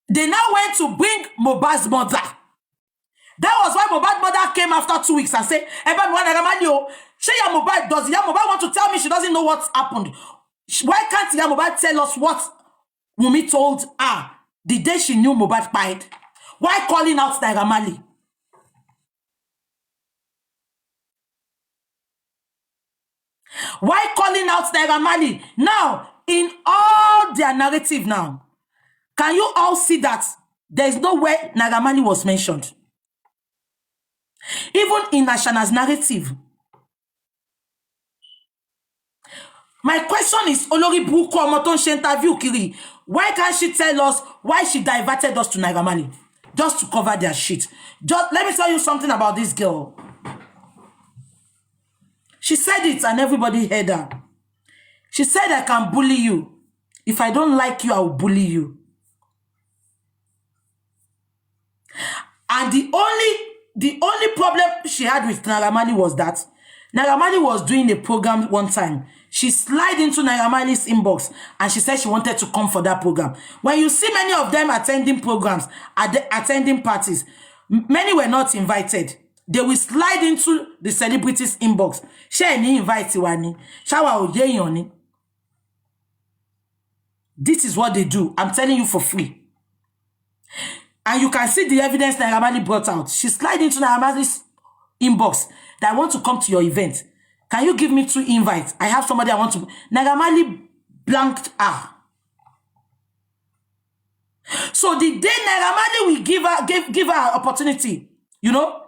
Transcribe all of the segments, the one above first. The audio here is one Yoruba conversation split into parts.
They now went to bring Mohbad's mother. That was why Mohbad's mother came after 2 weeks and said, does Mohbad want to tell me she doesn't know what's happened? Why can't Mohbad tell us what Wunmi told her the day she knew Mohbad died? Why calling out Naira Marley? Why calling out Naira Marley? Now, in all their narrative now, can you all see that there is no way Naira Marley was mentioned? Even in Ashana's narrative. My question is, Olori Buko Omoton she interview Kiri. Why can't she tell us why she diverted us to Naira Marley? Just to cover their shit. Just let me tell you something about this girl. She said it and everybody heard her. She said, I can bully you. If I don't like you, I will bully you. And the only problem she had with Naira Marley was that Naira Marley was doing a program one time. She slid into Naira Marley's inbox and she said she wanted to come for that program. When you see many of them attending programs, attending parties, many were not invited. They will slide into the celebrities' inbox. This is what they do. I'm telling you for free. And you can see the evidence Naira Marley brought out. She slid into Naira Marley's inbox that I want to come to your event. Can you give me 2 invites? I have somebody I want to... Naira Marley blanked her. So the day Naira Marley will give her opportunity, you know,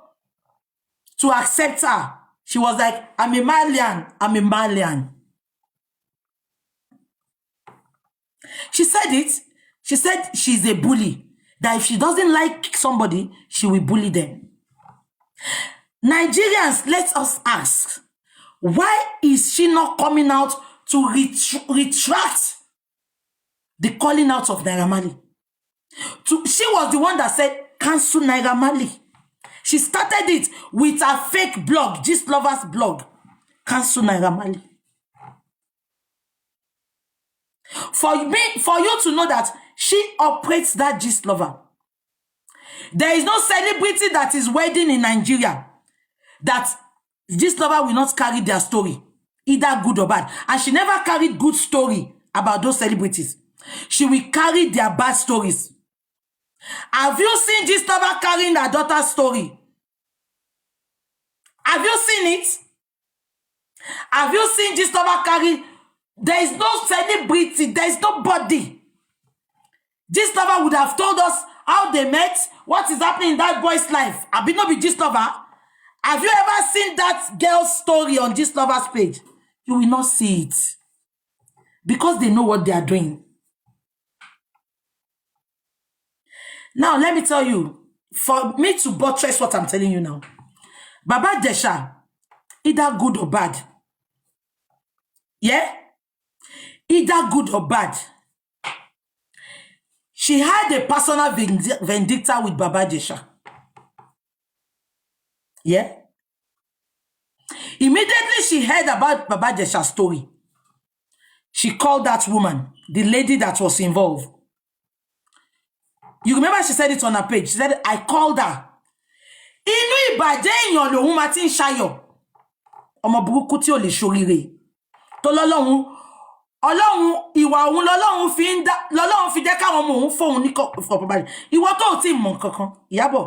to accept her, she was like, I'm a Malian. I'm a Malian. She said it. She said she's a bully. That if she doesn't like somebody, she will bully them. Nigerians, let us ask, why is she not coming out to retract the calling out of Naira Marley? She was the one that said, cancel Naira Marley. She started it with a fake blog, Gist Lovers blog. Cancel Naira Marley. For you to know that she operates that Gist Lover. There is no celebrity that is wedding in Nigeria that Gist Lover will not carry their story, either good or bad. And she never carried good story about those celebrities. She will carry their bad stories. Have you seen Gist Lover carrying her daughter's story? Have you seen it? Have you seen Gist Lover carry? There is no celebrity. There is nobody. Gist Lover would have told us how they met, what is happening in that boy's life. Have you not been Gist Lover? Have you ever seen that girl's story on Gist Lover's page? You will not see it. Because they know what they are doing. Now, let me tell you, for me to buttress what I'm telling you now, Baba Jesha, either good or bad. Yeah? Either good or bad. She had a personal vendetta with Baba Jesha. Yeah? Immediately she heard about Baba Jesha's story. She called that woman, the lady that was involved. You remember she said it on her page. She said, I called her. Inu ibaje eyan lohun ma tin sayo. Ọmọ burúkú tí ó lè ṣoríire. Tó Ọlọ́run ìwà òun lọ́lọ́run fi jẹ́ káwọn ọmọ òun fóun ní kọ̀pọ̀bálẹ̀. Ìwọ tó ti mọ̀ kankan, Ìyábọ̀.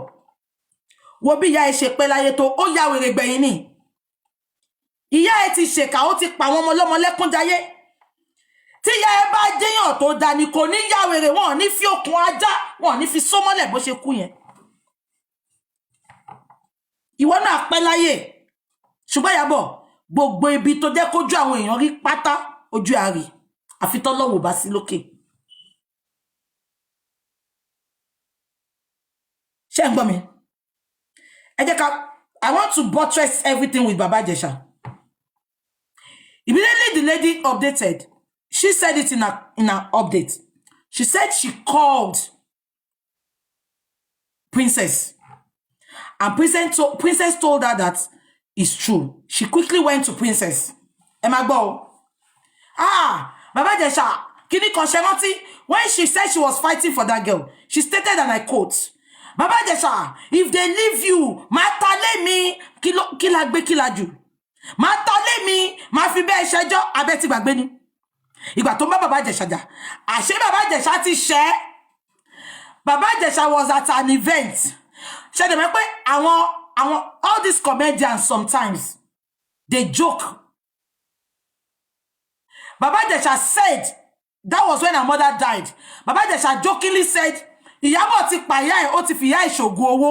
Wo bí ìyá ẹ ṣe pẹ́ láyé tó, ó ya wèrè gbẹ̀yìn ni. Ìyá ẹ ti ṣèkà, ó ti pa àwọn ọmọ ọlọ́mọ lẹ́kún jayé. Tí ìyá ẹ bá jẹ́yàn tó dá ni kò ní ya wèrè, wọn ní fi okùn ajá, wọn ní fi só mọ́lẹ̀ bó ṣe kú yẹn. Ìwọ náà pẹ́ láyé. Ṣùgbọ́n Ìyábọ̀, gbogbo ibi tó jẹ́ kójú àwọn èèyàn rí pátá ojú àrí àfi tọ́lọ́wọ́ bá sí lókè. Ṣé ń gbọ́ mi? Ẹ jẹ́ ká, I want to buttress everything with Baba Jesha. Immediately the lady updated. She said it in her update. She said she called Princess. And Princess told her that it's true. She quickly went to Princess. Emagbo. Baba Jesha, kini kon se rántí when she said she was fighting for that girl. She stated, and I quote, Baba Jesha, if they leave you, matale mi, kilaju. Matale mi, ma fi be sejo, abeti gbagbe ni. Ìgbà tó ń bá Baba Jesha jà, àṣé Baba Jesha ti ṣe. Baba Jesha was at an event. Ṣé dem pé àwọn all these comedians sometimes they joke. Baba Jesha said, that was when her mother died. Baba Jesha jokingly said, Ìyábọ̀ ti pàyà ẹ̀, ó ti fi ìyá ẹ̀ ṣògo owó,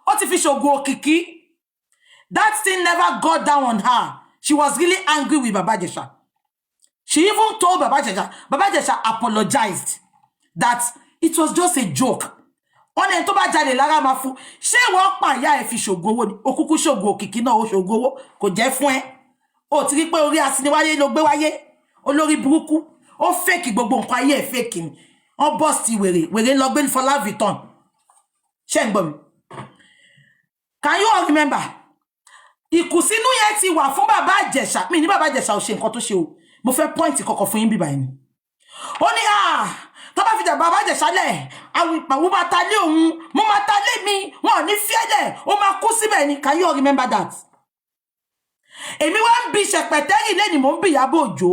ó ti fi ṣògo òkìkí. That thing never got down on her. She was really angry with Baba Jesha. She even told Baba Jesha apologized that it was just a joke. On en tó bá jalè lára máa fún. Ṣé wọ́n pàyà ẹ̀ fi ṣògo owó ni? Ó kúkú ṣògo òkìkí náà, ó ṣògo owó, kò jẹ́ fún ẹ. Ó ti rí pé orí asiniwáyé ló gbé wáyé. Olórí burúkú. Ó fake gbogbo nǹkan ayé ẹ̀ fake ni. Ó bust wèrè lọ gbé for Louis Vuitton. Ṣé ń gbọ́ mi? Can you all remember? Ìkùnsínú yẹn ti wà fún Baba Jesha. Mi ní Baba Jesha ò ṣe nǹkan tó ṣe o. Mo fẹ́ point kọ́kọ́ fún yín bí báyìí ni. Ó ní tó bá fi jà Baba Jesha lẹ̀, àwọn máa ta lé òun, mo máa ta lé mi, wọn ò ní fi ẹ̀lẹ̀, ó máa kú síbẹ̀ ni. Can you all remember that? Èmi wá ń bi ṣẹ̀pẹ̀tẹ́rì lẹ́ni mò ń bi Ìyábọ̀ Òjó.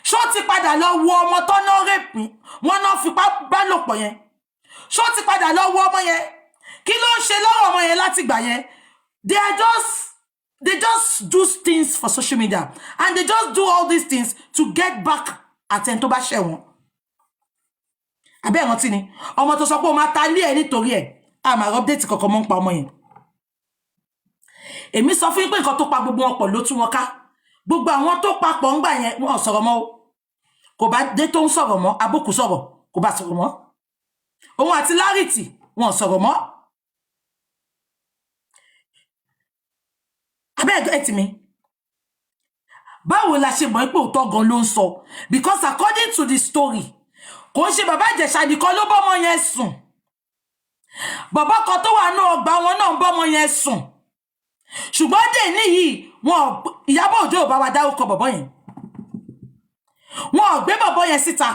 Ṣó ti padà lọ wo ọmọ tó ná rèpín, wọ́n náà fipá bá lò pọ̀ yẹn. Ṣó ti padà lọ wo ọmọ yẹn? Kí ló ń ṣe lọ́wọ́ ọmọ yẹn láti gbà yẹn? They just do things for social media, and they just do all these things to get back at ẹni tó bá ṣẹ̀ wọ́n. Àbẹ́ ìrántí ni ọmọ tó sọ pé ó máa ta lé ẹ̀ nítorí ẹ̀, a máa update kankan mọ́ ń pa ọmọ yẹn. Èmi sọ fún yín pé nǹkan tó pa gbogbo wọn pọ̀ ló tú wọn ká. Gbogbo àwọn tó papọ̀ ń gbà yẹn wọn ò sọ̀rọ̀ mọ́ o. Kò bá dé tó ń sọ̀rọ̀ mọ́, Abókù sọ̀rọ̀, kò bá sọ̀rọ̀ mọ́. Òun àti Larity wọn ò sọ̀rọ̀ mọ́. Abeg get me. Báwo la ṣe mọ̀ pé òótọ́ gan ló ń sọ? Because according to the story, kò ń ṣe Baba Jesha nìkan ló bọ́mọ yẹn sùn. Bàbá kan tó wà ní ọgbà wọn náà bọ́mọ yẹn sùn. Ṣùgbọ́n dé níyì wọn Ìyábọ̀ Òjó ò bá wa dárúkọ bọ̀bọ́ yẹn. Wọn ò gbé bọ̀bọ́ yẹn síta.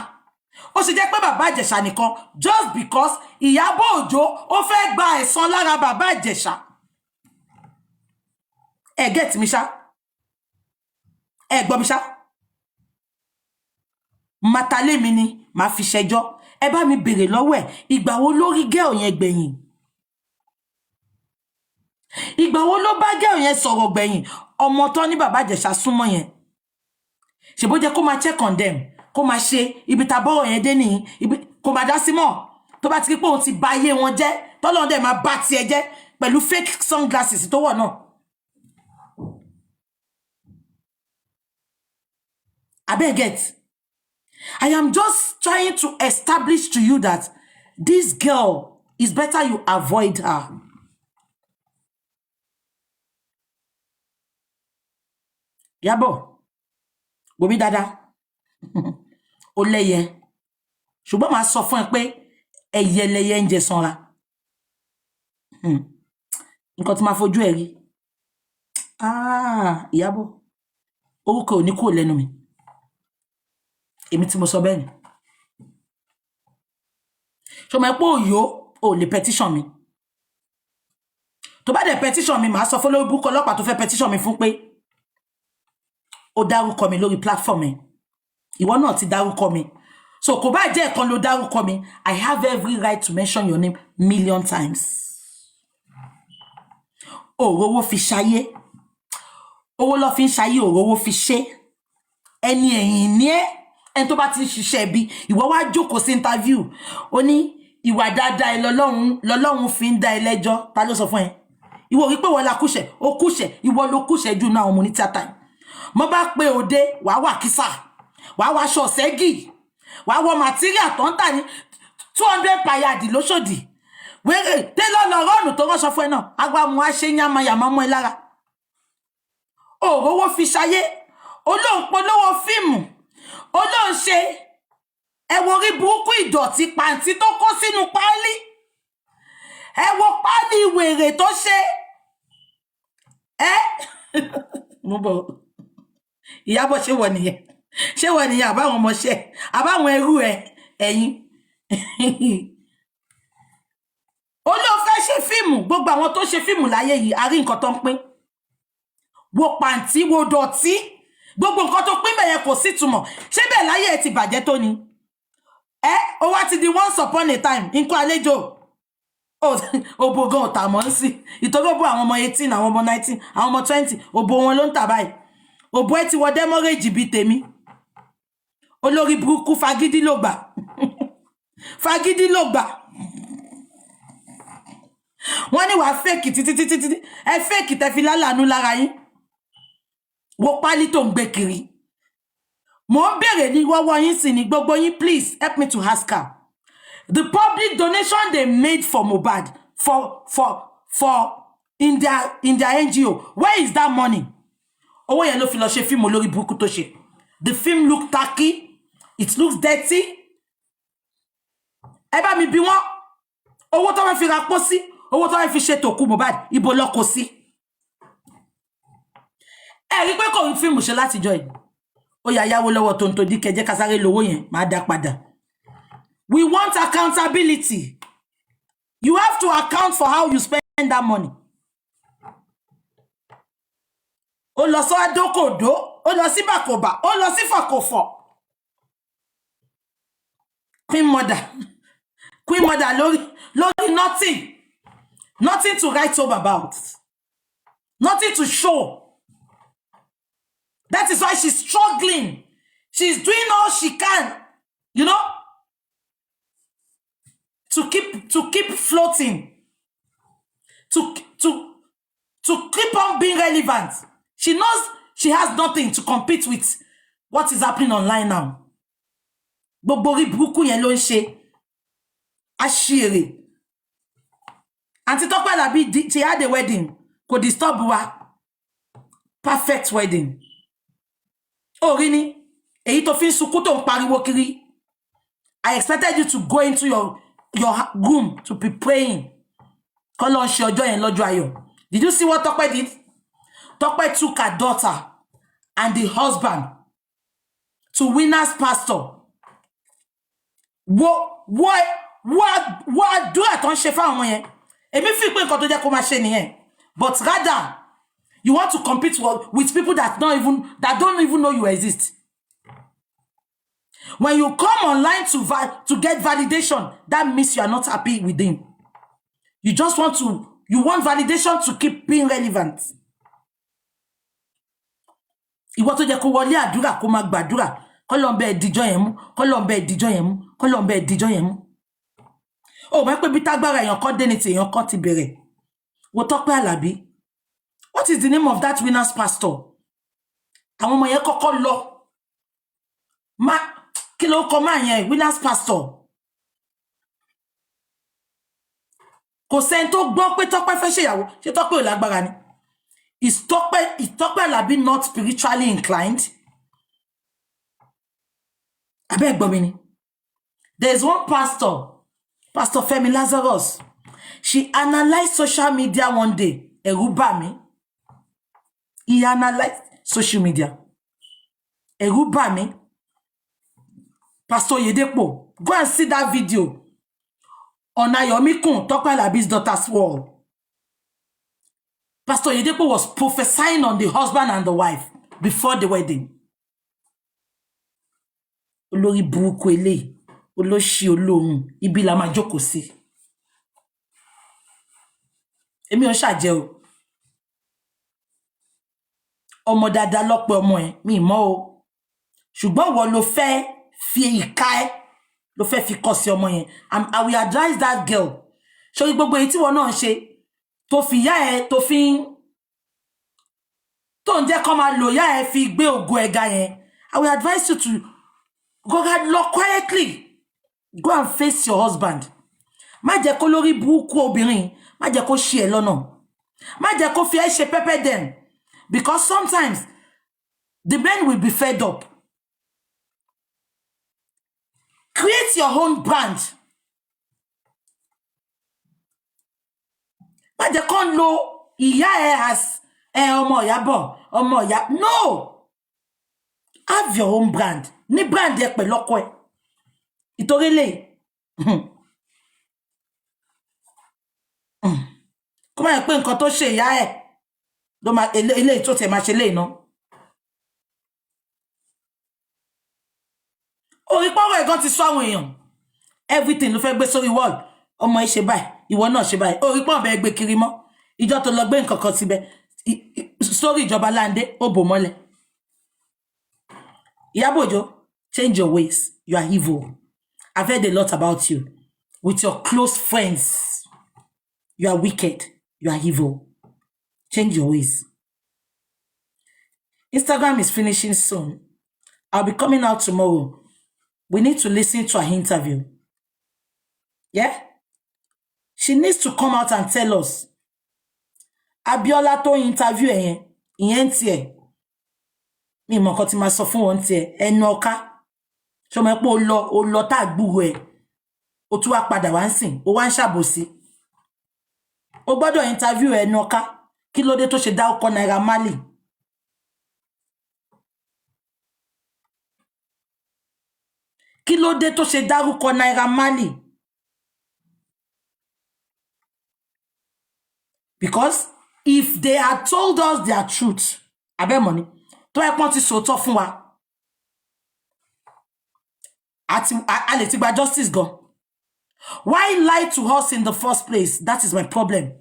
Ó ṣe jẹ́ pé Baba Jesha nìkan just because Ìyábọ̀ Òjó ó fẹ́ gba ẹ̀san lára Baba Jesha. Ẹ get mi ṣá? Ẹ gbọ́ mi ṣá? Màtálé mi ni màá fi ṣẹjọ́. Ẹ bá mi béèrè lọ́wọ́ ẹ̀, ìgbà wo ló rí girl yẹn gbẹ̀yìn? Ìgbà wo ló bá girl yẹn sọ̀rọ̀ gbẹ̀yìn? Ọmọ tó ní Baba Jesha súnmọ́ yẹn. Ṣé bó jẹ́ kó máa check on them, kó máa ṣe ibi tá bọ́rọ̀ yẹn dé nìyí, kó máa dá sí mọ́. Tó bá ti rí pé òun ti ba ayé wọn jẹ́, tọ́lọ́run dẹ̀ máa bá tiẹ̀ jẹ́ pẹ̀lú fake sunglasses tó wọ̀ náà. Abeg get. I am just trying to establish to you that this girl, is better you avoid her. Yabo, Bobi dada, ó lẹ́yẹ. Ṣùgbọ́n máa sọ fún ẹ pé ẹyẹ lẹ́yẹ ń jẹ sanra. Nǹkan tí máa fojú ẹ rí. Yabo, orúkọ ò ní kúrò lẹ́nu mi. Èmi tí mo sọ bẹ́ẹ̀ ni. Ṣó mọ̀ pé òyò ò lè petition mi. Tó bá dẹ̀ petition mi, màá sọ fún lórí búkọ ọlọ́pàá tó fẹ́ petition mi fún pé ó dárúkọ mi lórí platform ẹ̀. Ìwọ náà ti dárúkọ mi. So kò bá jẹ́ ẹ̀kan ló dárúkọ mi, I have every right to mention your name million times. Òrówó fi ṣayé. Owó ló fi ń ṣayé, òrówó fi ṣe. Ẹni ẹ̀yìn ni ẹ́. En tó bá ti ṣiṣẹ́ bí ìwọ wá jókòó sí interview ó ní ìwà dáadáa ẹ lọ́lọ́run fi ń dá ẹ lẹ́jọ́. Ta ló sọ fún ẹ? Ìwọ rí pé wọ́n la kúṣẹ̀, ó kúṣẹ̀, ìwọ ló kúṣẹ̀ jù náà ọmọ ní theater. Mo bá pé òde wàá wà kísà, wàá wá aṣọ ṣẹ́gì, wàá wọ material tó ń tà ní 200 payadi lóṣòdì. Wèrè télọ̀ lọ rọ́ọ̀nù tó ránṣọ fún ẹ náà, agbá mu á ṣe yánmayàmá mọ́ ẹ lára. Òrówó fi ṣayé, olóhùn polówó fíìmù, olóhùn ṣe ẹ wo orí burúkú ìdọ̀tí pàǹtí tó kó sínú páálí. Ẹ wo páálí wèrè tó ṣe. Mo bọ̀. Ìyábọ̀ ṣé wọ nìyẹn? Ṣé wọ nìyẹn àbáwọn ọmọṣẹ́, àbáwọn ẹrú ẹ ẹ̀yin? ó ló fẹ́ ṣe fíìmù gbogbo àwọn tó ṣe fíìmù láyé yìí a rí nǹkan tó ń pín wo pàǹtí wo dọ̀tí gbogbo nǹkan tó pín bẹ̀yẹn kò sí túmọ̀ ṣé bẹ́ẹ̀ láyé ẹ ti bàjẹ́ tó ni ó wá ti di once upon a time nǹkan àlejò òbò gan ọ̀tà mọ́ sí ìtorí òbò àwọn ọmọ 18 àwọn ọmọ 19 àwọn ọmọ 20 òbò wọn ló ń tà báyìí òbò ẹ ti wọ dẹ́mọ́rẹ́jì bíi tèmi olórí burúkú fagídí ló gbà fagídí ló gbà wọ́n ní wàá fẹ́ẹ̀kì títí ẹ fẹ́ẹ̀kì tẹ́ fi lálàánú lára yín wo pálí tó ń gbé kiri mo ń bèrè ní wọ́wọ́ yín sí ni gbogbo yín please help me to ask her the public donation they made for MOHBAD for in their NGO where is that money owó yẹn ló fi lọ ṣe fíìmù olórí burúkú tó ṣe the film look tacky it looks dirty ẹ bá mi bí wọ́n owó tó wọ́n fi ra pósí owó tó wọ́n fi ṣe tòkú MOHBAD ibo lọ kó sí ẹ rí pé kò rí fíìmù ṣe látijọ́ yìí ó yá yáwó lọ́wọ́ tó ń tó dí kẹjẹ́ kásáré lówó yẹn máa dá padà. We want accountability. You have to account for how you spend that money. Ó lọ sọ adókòdó, ó lọ sí bàkòbà, ó lọ sí fàkòfọ̀. Queen mother lórí nothing to write home about. Nothing to show. That is why she's struggling. She's doing all she can, you know, to keep floating, to keep on being relevant. She knows she has nothing to compete with what is happening online now. Gbogbo rí burúkú yẹn ló ń ṣe àṣírí. Auntie Tope Alabi, she had a wedding. Kò disturb wa. Perfect wedding. Oh, really? Èyí tó fi ń sunkún tó ń pariwo kiri. I expected you to go into your room to be praying. Kọ́lọ́run ṣe ọjọ́ yẹn lọ́jọ́ ayọ̀. Did you see what Tope did? Tope took her daughter and the husband to Winners Pastor. What do I don't ṣe fáwọn ọmọ yẹn? Èmi fi pé nǹkan tó jẹ́ kó máa ṣe nìyẹn. But rather, you want to compete with people that don't even know you exist. When you come online to get validation, that means you are not happy with them. You just want validation to keep being relevant. Ìwọ tó jẹ́ kó wọlé àdúrà kó máa gbàdúrà, k'Ọlọ́run bẹ́ẹ̀ dìjọ́ yẹn mú, k'Ọlọ́run bẹ́ẹ̀ dìjọ́ yẹn mú, k'Ọlọ́run bẹ́ẹ̀ dìjọ́ yẹn mú. Oh, mọ̀ pé bí tágbára èèyàn kan dé ní ti èèyàn kan ti bẹ̀rẹ̀. Wo Tope Alabi. What is the name of that Winners Pastor? Àwọn ọmọ yẹn kọ́kọ́ lọ. Kí ló kọ máa yẹn Winners Pastor. Kò sẹ́ni tó gbọ́ pé Tope fẹ́ ṣèyàwó, ṣé Tope ò lágbára ni? Is Tope Alabi not spiritually inclined? Abeg gbọ́ mi ni. There's one pastor, Pastor Femi Lazarus. She analyzed social media one day. Ẹ̀rù bà mí. He analyzed social media. Ẹ̀rù bà mí. Pastor Yedepo, go and see that video on Ayomikun, Tope Alabi's daughter's wall. Pastor Yedepo was prophesying on the husband and the wife before the wedding. Olórí burúkú eléyìí, olóṣì olóhun, ibi la máa jókòó sí. Èmi ò ṣàjẹ́ o. Ọmọ dáadáa lọ́pẹ́ ọmọ ẹ̀, mi mọ̀ o. Ṣùgbọ́n wọ́n ló fẹ́ fi ìka ẹ̀ ló fẹ́ fi kọ́ sí ọmọ yẹn. I will advise that girl. Ṣé gbogbo èyí tí wọ́n náà ṣe tó fi yá ẹ̀ tó ń jẹ́ kó máa lò yá ẹ̀ fi gbé ògo ẹ̀ga yẹn. I will advise you to go look quietly. Go and face your husband. Má jẹ́ kó lórí burúkú obìnrin, má jẹ́ kó ṣì ẹ́ lọ́nà. Má jẹ́ kó fi ẹ́ ṣe pepper dem. Because sometimes the men will be fed up. Create your own brand. Má jẹ́ kó lo ìyá ẹ as ọmọ ìyá bọ̀, ọmọ ìyá. No! Have your own brand. Ní brand ẹ pẹ̀lú ọkọ ẹ. Ìtorí lè Kó má yẹ pé nǹkan tó ṣe ìyá ẹ̀ ló máa eléyìí tó tẹ̀ máa ṣe léyìí náà. Orí pọ́wọ́ ẹ̀gán ti sọ àwọn èèyàn everything ló fẹ́ gbé sórí wall ọmọ ẹ ṣe báyìí ìwọ náà ṣe báyìí orí pọ́n bẹ́ẹ̀ gbé kiri mọ́ ìjọ tó lọ gbé nǹkan kan síbẹ̀ sórí ìjọba láńdé ó bò mọ́lẹ̀. Ìyábọ̀ Òjó, change your ways. You are evil. I've heard a lot about you. With your close friends, you are wicked. You are evil. Change your ways. Instagram is finishing soon. I'll be coming out tomorrow. We need to listen to her interview. Yeah? She needs to come out and tell us. Abiola to interview ìyẹn tiẹ̀. Mi mọ̀ nǹkan tí máa sọ fún wọn tiẹ̀. Ẹnu ọ̀ka. Ṣó mọ̀ pé ó lọ tá gbúrò ẹ̀. Ó tún wá padà wá ńsìn. Ó wá ń ṣàbòsí. Ó gbọ́dọ̀ interview ẹnu ọ̀ka. Kí ló dé tó ṣe dá ọkọ Naira Marley? Kí ló dé tó ṣe dárúkọ Naira Marley? Because if they had told us their truth, abẹ́ money, tó ẹ pọ́n ti sòótọ́ fún wa. A lè ti gba justice gan. Why lie to us in the first place? That is my problem.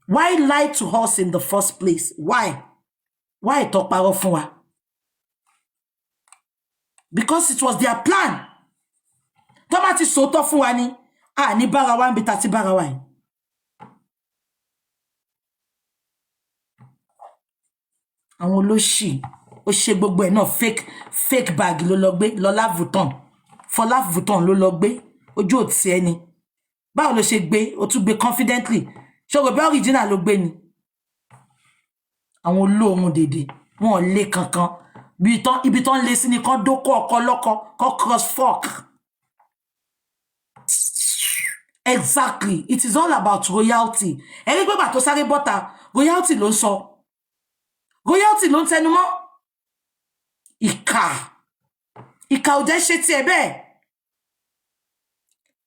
Why lie to us in the first place? Why? Why tó parọ́ fún wa? Because it was their plan. Tó bá ti sòótọ́ fún wa ni, ní bára wa ń bi ta ti bára wa yìí. Àwọn olóṣì ó ṣe gbogbo ẹ̀ náà fake bag ló lọ gbé Lọlá Vuitton Fọlá Vuitton ló lọ gbé ojú òtí ẹni báwo ló ṣe gbé ó tún gbé confidently ṣòro bí original ló gbé ni àwọn olóhun dèdè wọn lé kankan ibi tán lé sí ni kan dókó ọkọ lọ́kọ kan cross fork. Exactly, it is all about royalty. Ẹni pé bàtó sáré bọ́ta royalty ló ń sọ. Royalty ló ń tẹnu mọ́. Ìkà ò jẹ́ ṣe tiẹ̀ bẹ́ẹ̀.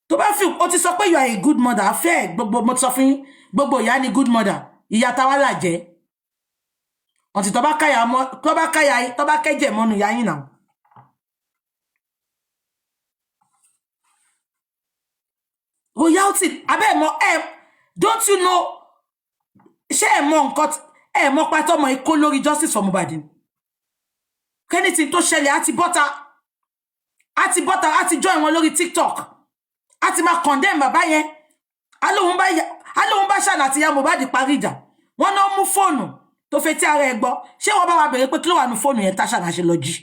Tó bá fi ó ti sọ pé you are a good mother afẹ́ gbogbo mo sọ fún gbogbo ìyá ni good mother ìyá ta wá làjẹ́. Ọ̀tí tó bá kẹ́jẹ̀ mọ́nu ìyá yín náà. Royalty abẹ́ mọ́ don't you know ṣé ẹ mọ̀ nǹkan mọ̀ pátọ́ mọ̀ ikó lórí justice for MOHBAD kẹ́nìtì tó ṣẹlẹ̀ àti bọ́ta àti join wọn lórí TikTok àti máa condemn bàbá yẹn alóhun bá ṣàlà àti ya MOHBAD parí ìjà wọ́n náà mú fóònù tó fẹ́ tí ara ẹ gbọ́ ṣé wọ́n bá wa bẹ̀rẹ̀ pé kí ló wà ní fóònù yẹn táṣàlà ṣe lọ jí.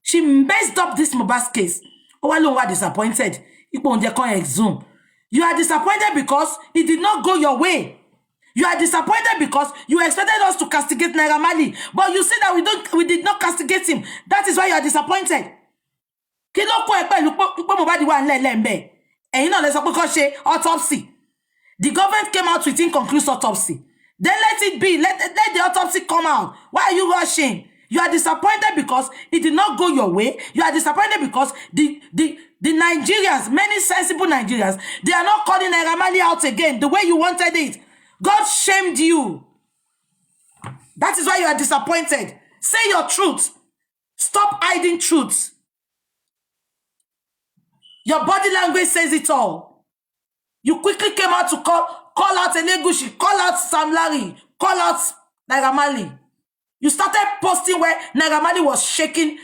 She messed up this MOHBAD case ó wá lóhun wá disappointed ipò oúnjẹ kan exhume. You are disappointed because it did not go your way. You are disappointed because you expected us to castigate Naira Marley, but you see that we did not castigate him. That is why you are disappointed. Kí ló kó ẹ pẹ̀lú pé MOHBAD wà ńlẹ̀ ńbẹ̀. Ẹ̀yin náà lè sọ pé kó ṣe autopsy. The government came out with inconclusive autopsy. Then let it be. Let the autopsy come out. Why are you rushing? You are disappointed because it did not go your way. You are disappointed because the Nigerians, many sensible Nigerians, they are not calling Naira Marley out again the way you wanted it. God shamed you. That is why you are disappointed. Say your truth. Stop hiding truth. Your body language says it all. You quickly came out to call out Elegushi, call out Sam Larry, call out Naira Marley. You started posting where Naira Marley was shaking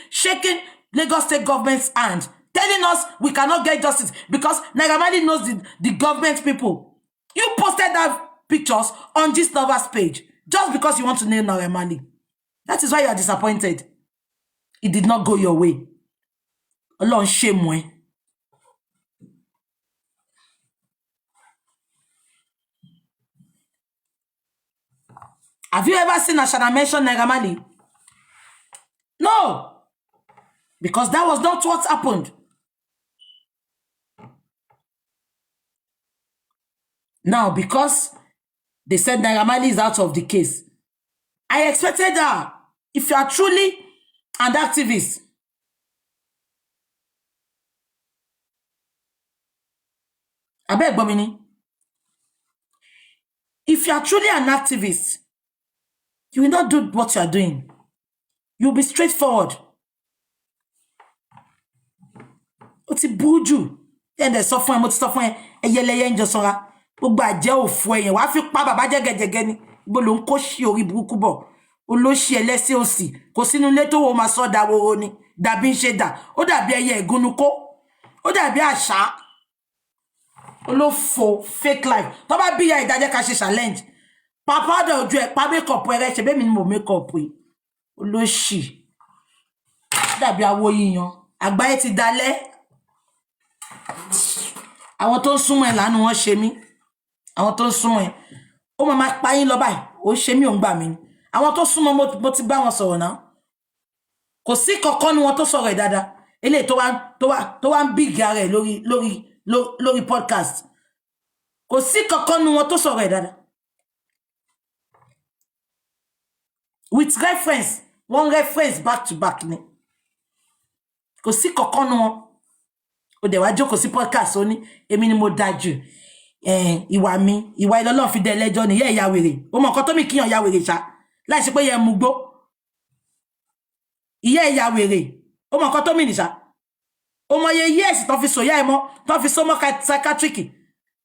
Lagos State government's hand, telling us we cannot get justice because Naira Marley knows the government people. You posted that pictures on this Nova's page just because you want to nail Naira Marley. That is why you are disappointed. It did not go your way. Ọlọ́run shame ẹ. Have you ever seen Ashana mention Naira Marley? No. Because that was not what happened. Now, because they said Naira Marley is out of the case, I expected her, if you are truly an activist, Abeg Bomini. If you are truly an activist, you will not do what you are doing. You'll be straightforward. Oti buju. Then there's suffering, but suffering. Eyeleye njo sora. Gbogbo aje ofo eyan. Wa fi pa baba jegejege ni. Ibo lo nko si ori buruku bo. Olosi elese osi. Kò sínú ilé tó wo ma so da woro ni. Dàbí nse da. Ó dàbí ẹyẹ ìgúnnukó. Ó dàbí àṣà. Olófò fake life. Tó bá bí ya ìdájẹ́ ká ṣe challenge. Papa do ojú ẹ pa makeup ẹ ṣe be mi ni mo makeup yi. Olosi. Dàbí awo yiyan. Àgbáyé ti dalẹ̀. Àwọn tó ń súnmọ́ ẹ lanu wọ́n ṣe mí. Àwọn tó ń súnmọ́ ẹ. Ó máa pa yín lọ báyìí. Ó ṣe mí ó ń gbà mí. Àwọn tó súnmọ́ mo ti bá wọn sọ̀rọ̀ náà. Kò sí kankan nu wọn tó sọ̀rọ̀ ẹ̀ dáadáa. Eléyìí tó wá ń big ara ẹ̀ lórí podcast. Kò sí kankan nu wọn tó sọ̀rọ̀ ẹ̀ dáadáa. With reference, one reference back to back ni. Kò sí kankan nu wọn. Ó dẹ̀ wá jókòó sí podcast ó ní èmi ni mo dájú. Ìwà mi, ìwà Ọlọ́run fi dé lẹ́jọ́ ni ìyá wèrè. Ó mọ nǹkan tó mi kíyàn ya wèrè ṣá. Láì ṣe pé yẹ mú gbó. Ìyá wèrè. Ó mọ nǹkan tó mi ní ṣá. Ó mọ ye yes tó fi so ya ẹ mọ́, tó fi so mọ́ psychiatric.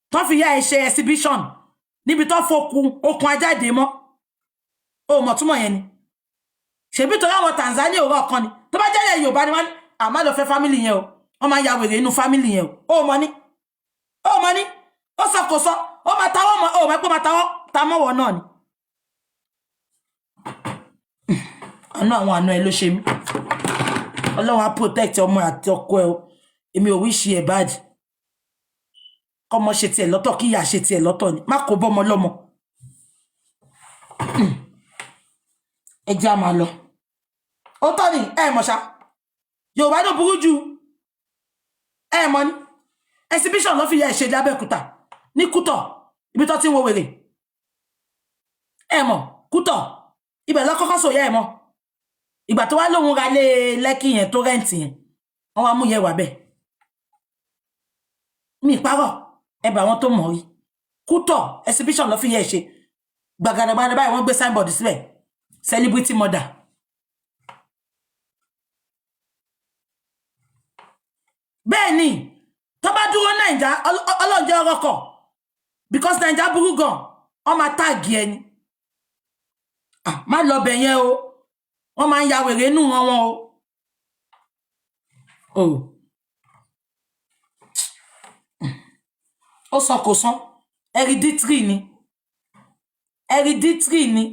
Tó fi ya ẹ ṣe exhibition níbi tó fokun okun ajáde mọ́. Ó mọ túmọ̀ yẹn ni. Ṣebí tó láwọn Tanzania ò rọ̀ kan ni. Tó bá jẹ́ Yorùbá ni wọ́n àmá lọ fẹ́ family yẹn o. Wọ́n máa ya wèrè inú family yẹn o. Ó mọ ní. Ó mọ ní. Ó sọ kò sọ. Ó máa tawọ́ mọ́. Ó máa pé máa ta mọ́wọ́ náà ni. Àwọn àna ẹ ló ṣe mí. Ọlọ́run á protect ọmọ àti ọkọ ẹ o. Èmi ò wish ẹ bad. Kọ́mọ ṣe tiẹ̀ lọ́tọ̀ kí ìyá ṣe tiẹ̀ lọ́tọ̀ ni. Má kó bọ́mọ lọ́mọ. Ẹ jẹ́ á máa lọ. Ó tọ́ ni mọ̀ ṣá. Yorùbá ló burú jù. Mọ̀ ni. Exhibition ló fi yẹ ṣe l'Abẹ́òkúta. Ní Kútọ̀. Ibi tó ti ń wo wèrè. Mọ̀ Kútọ̀. Ibẹ̀ ló kọ́kọ́ sọ yẹ mọ̀. Ìgbà tó wá lóhun ra lé Lẹ́kì yẹn tó rẹ́ǹtì yẹn. Wọ́n wá mú yẹ wà bẹ́ẹ̀. Mi parọ́. Ẹbà wọn tó mọ̀ rí. Kútọ̀ exhibition ló fi yẹ ṣe. Gbàgàdàgbàdà báyìí wọ́n gbé signboard síbẹ̀. Celebrity mother. Bẹ́ẹ̀ ni. Tó bá dúró Naija ọlọ́njẹ́ ọrọ̀kọ̀. Because Naija burú gan. Wọ́n máa tag ẹni. Má lọ bẹ̀ yẹn o. Wọ́n máa ń ya wèrè nù wọn o. Ó sọ kò sán. Hereditary ni. Hereditary ni.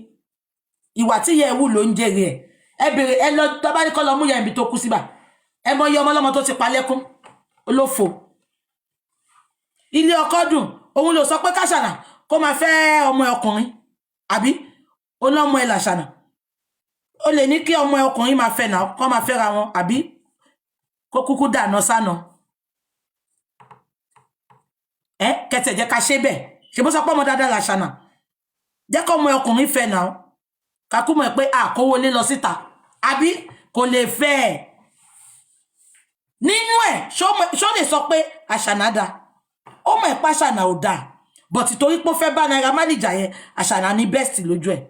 Ìwà tí yẹ ewu ló ń jèrè ẹ̀. Ẹ bèrè ẹ lọ tó bá ní kọ́ lọ mú yẹ ibi tó kú síbà. Ẹ mọ iye ọmọ ọlọ́mọ tó ti pa lẹ́kún. Olófò. Ilé ọkọ dùn. Òun ló sọ pé káṣànà kó máa fẹ́ ọmọ ọkùnrin. Àbí? Ó ná ọmọ ẹ làṣànà. Ó lè ní kí ọmọ ọkùnrin máa fẹ́ náà kó máa fẹ́ra wọn. Àbí? Kó kúkú dànà sánà. Kẹtẹ̀ jẹ́ ká ṣe bẹ́ẹ̀. Ṣé bó sọ pé ọmọ dáadáa làṣànà. Jẹ́ kó ọmọ ọkùnrin fẹ́ náà. Kakú mọ̀ pé àkówó lé lọ síta. Àbí? Kò lè fẹ́ ẹ̀. Nínú ẹ̀ ṣó lè sọ pé àṣànà dá. Ó mọ̀ ẹ̀pá àṣànà ò dá. But torí pé ó fẹ́ bá Naira Manager yẹn àṣànà ní best lójú ẹ̀.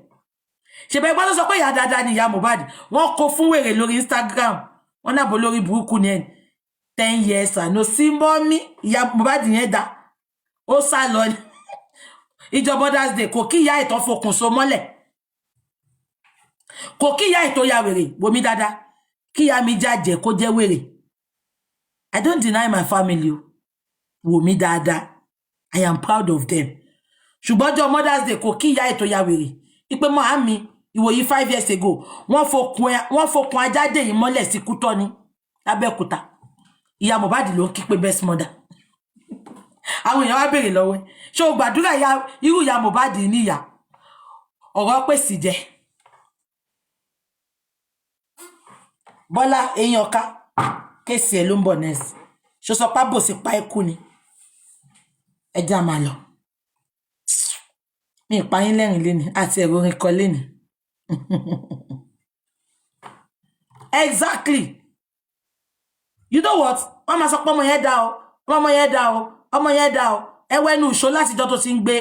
Ṣèbẹ̀ ìgbà tó sọ pé ìyá dáadáa ni ìyá MOHBAD. Wọ́n kó fún wèrè lórí Instagram. Wọ́n náà bò lórí burúkú ni ẹ̀. 10 years àná sí mọ́mí ìyá MOHBAD yẹn dá. Ó sá lọ ní. Ìjọ Mother's Day kò kí ìyá ìtọ́ fokùn so mọ́lẹ̀. Kò kí ìyá ìtọ́ ya wèrè. Wòmí dáadáa. Kí ìyá mi jàjẹ́ kó jẹ́ wèrè. I don't deny my family. Wòmí dáadáa. I am proud of them. Ṣùgbọ́n ọjọ́ Mother's Day kò kí ìyá ìtọ́ ya wèrè. Ipe màámi ìwòyí 5 years ago. Wọ́n fokùn ajáde yìí mọ́lẹ̀ sí Kútọ́ ní Abẹ́òkúta. Ìyá MOHBAD ló ń kí pé best mother. Àwọn èèyàn wá béèrè lọ́wọ́ ẹ̀. Ṣé o gbàdúrà irú ìyá MOHBAD níyà? Ọ̀rọ̀ pèsè jẹ́. Bọ́lá eyín ọ̀ká kéèsì ẹ̀ ló ń bọ̀ nẹ́ẹ̀sì. Ṣó sọ pá bò sí pa ikú ni. Ẹ jẹ́ á máa lọ. Mi ìpayín lẹ́rìn léni àti ẹ̀rọ orin kọ léni. Exactly. You know what? Wọ́n máa sọ pé ọmọ yẹn dá o. Ọmọ yẹn dá o. ọmọ yẹn dá o ẹwẹ́nu ìṣó láti jọ́ tó ti ń gbé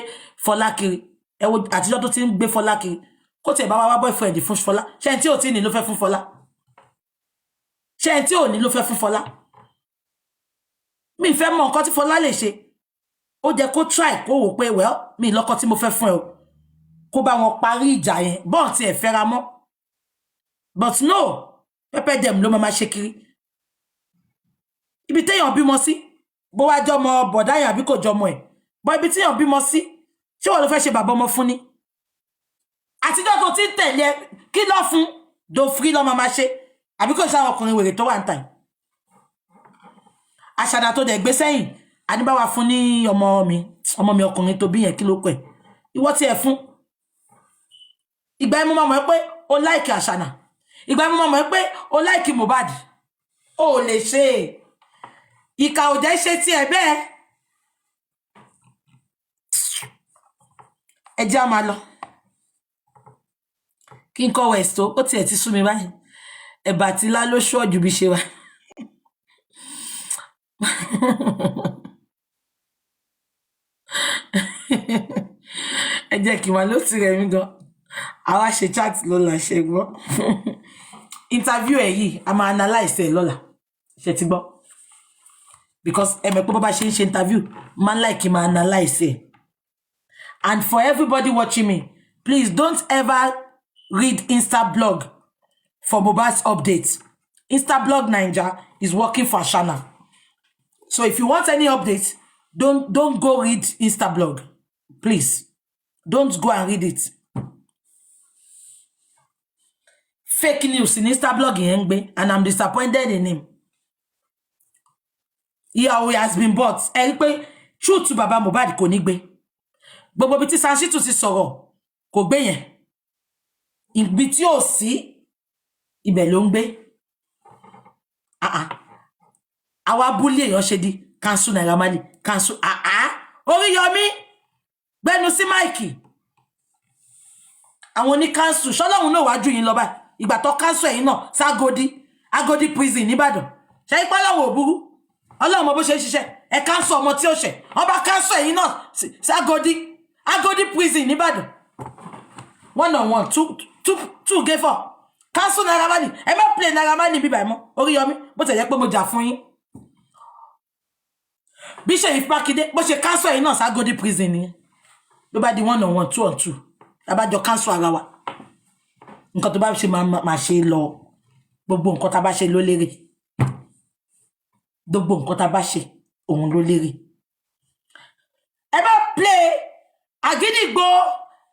Fọlá kiri ẹwọ́ àtijọ́ tó ti ń gbé Fọlá kiri kó tiẹ̀ bá wá boyfriend fún Fọlá ṣé ẹni tí ò tí ní ló fẹ́ fún Fọlá ṣé ẹni tí ò ní ló fẹ́ fún Fọlá mi fẹ́ mọ nǹkan tí Fọlá lè ṣe ó jẹ́ kó try kó wò pé well mi lọ́kọ tí mo fẹ́ fún ẹ o kó bá wọn parí ìjà yẹn bọ́ọ̀ tí ẹ fẹ́ra mọ́ but no pẹ́pẹ́ dem ló máa ṣe kiri ibi téèyàn bímọ sí bó wá jọmọ bọ̀dá yẹn àbí kò jọmọ ẹ̀ bọ́ ibi téèyàn bímọ sí ṣé wọ́n ló fẹ́ ṣe bàbá ọmọ fún ni àtijọ́ tó ti tẹ̀lé kí lọ́ fún do free lọ́ máa ṣe àbí kò sáwọn ọkùnrin wèrè tó wà ń tàn àṣàdà tó dẹ̀ gbé sẹ́yìn àdíbáwá fún ní ọmọ mi ọkùnrin tó bí yẹn kí ló pẹ̀ ìwọ tí ẹ fún ìgbà ẹmú mọ̀ pé ó láìkì àṣànà ìgbà ẹmú mọ̀ pé ó láìkì Mohbad ó lè ṣe ìkà ò jẹ́ ṣe tí ẹ bẹ́ẹ̀ ẹ jẹ́ á máa lọ kí n kọ́ west ó tiẹ̀ ti sú mi báyìí ẹ̀bà tí lá ló ṣọ́ọ̀jù bí ṣe wà ẹ jẹ́ kí n wá ló ti rẹ̀ mí gan àwa ṣe chat lọ́la ṣe gbọ́ interview ẹ̀ yìí a máa analyse ẹ̀ lọ́la ṣe ti gbọ́ because ẹ mọ̀ pé bàbá ṣe ń ṣe interview man like máa analyse ẹ̀ and for everybody watching me please don't ever read Insta blog for Mohbad's updates. Insta blog Naija is working for Ashana. So if you want any updates, don't go read Insta blog. Please. Don't go and read it. Fake news in Insta blog and I'm disappointed in him. He has been bought. True to Baba Mohbad kò ní gbé. Gbogbo bí tí Sanṣítù ti sọ̀rọ̀ kò gbé yẹn. Ibi tí ó sí ibẹ̀ ló ń gbé. Àwa bully èèyàn ṣe di cancel Naira Marley cancel Oríyọmí gbẹnu sí Mike. Àwọn ní cancel ṣọlọ́run náà wájú yín lọ báyìí. Ìgbà tó cancel ẹ̀yin náà Agodi prison ní Ìbàdàn. Ṣé ipá lọ́wọ́ òbúrú? Ọlọ́run mọ bó ṣe ń ṣiṣẹ́. Ẹ cancel ọmọ tí ó ṣẹ̀. Wọ́n bá cancel ẹ̀yin náà Agodi prison ní Ìbàdàn. 1-on-1 two gave up. Cancel Naira Marley. Ẹ má play Naira Marley bí báyìí mọ́. Oríyọmí bó tẹ̀ jẹ́ pé mo jà fún yín. Bí ṣe ìfipákidé bó ṣe cancel ẹ̀yin náà Agodi prison ni. Ló bá di 1-on-1 2-on-2. Abájọ cancel ara wa. Nǹkan tó bá ṣe máa ṣe lọ. Gbogbo nǹkan tá bá ṣe ló lérè. Gbogbo nǹkan tá bá ṣe òun ló lérè. Ẹ má play Àgídìgbò.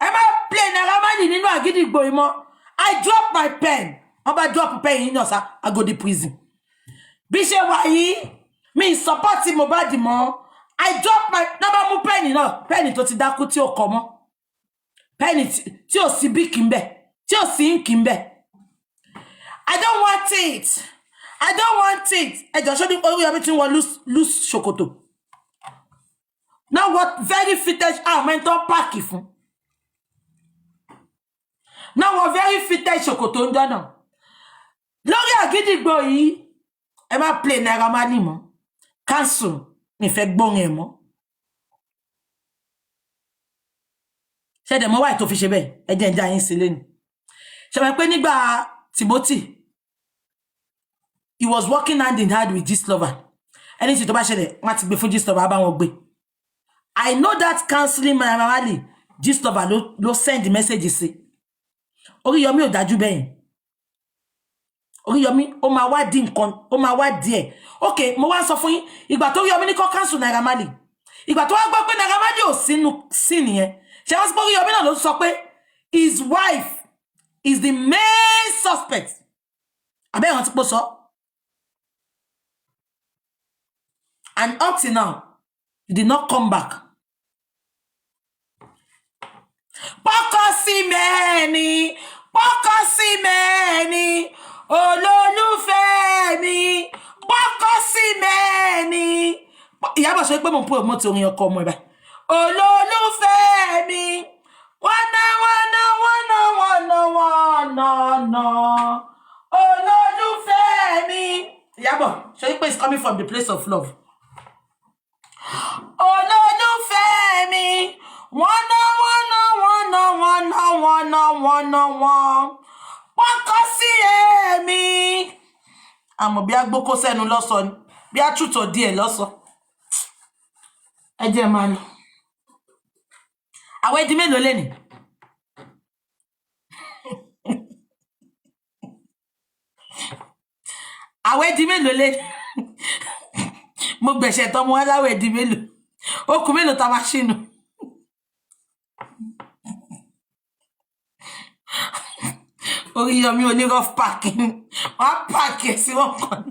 Ẹ má play Naira Marley nínú Àgídìgbò ìmọ̀. I drop my pen. Wọ́n bá drop pen yìí náà Agodi prison. Bí ṣe wà yìí mi support Mohbad mọ́. I drop my number mú pen náà. Pen tó ti dákú tí ó kọ mọ́. Pen tí ó sì bí kì ń bẹ̀. Tí ó sì ń kì ń bẹ̀. I don't want it. I don't want it. Ẹ jọ̀ọ́ ṣó ní Oríyọmí tí wọ́n loose ṣòkòtò. Now what very fitted mentor pack fún. Now what very fitted ṣòkòtò ń dọ́nà. Lórí Àgídìgbò yìí, ẹ má play Naira Marley mọ́. Cancel mi fẹ́ gbóhùn ẹ̀ mọ́. Ṣé dẹ̀ mọ́ wáyé tó fi ṣe bẹ́ẹ̀? Ẹ jẹ́ ń já yín sí lẹ́nu. Ṣé wọ́n pé nígbà Timothy, he was working hand in hand with Gistlover. Anything tó bá ṣẹlẹ̀, wọ́n ti gbé fún Gistlover bá wọn gbé. I know that cancelling Naira Marley, Gistlover ló send the message sí. Oríyọmí ò dájú bẹ́ẹ̀. Oríyọmí ó máa wá di nǹkan, ó máa wá díẹ̀. Okay, mo wá sọ fún yín, ìgbà tó Oríyọmí ní kó cancel Naira Marley. Ìgbà tó wá gbọ́ pé Naira Marley ò sínú sí nìyẹn. Ṣé wọ́n sọ pé Oríyọmí náà ló sọ pé his wife is the main suspect. Àbẹ́ wọn ti pọ̀ sọ. And up till now, he did not come back. Pọ́kọ́ sí mẹ́ni, olólùfẹ́ mi, pọ́kọ́ sí mẹ́ni. Ìyábọ̀ sọ pé mo ń pè ọmọ tí orin ọkọ ọmọ ẹ̀bá. Olólùfẹ́ mi, wọ́nà. Olólùfẹ́ mi. Ìyábọ̀ sọ pé it's coming from the place of love. wọn wọ́n kọ́ sí èmi àmọ́ bí agbókó sẹ́nu lọ́sọ ni bí àtútọ̀ díẹ̀ lọ́sọ ẹ jẹ́ máa lọ àwọn ẹdí mélòó lẹ́nì àwọn ẹdí mélòó lẹ́nì mo gbẹ̀ṣẹ̀ tọmọ aláwọ̀ ẹdí mélòó okùn mélòó ta máa ṣínú Oríyọmí oní rough parking wọ́n pààkì sí wọn kan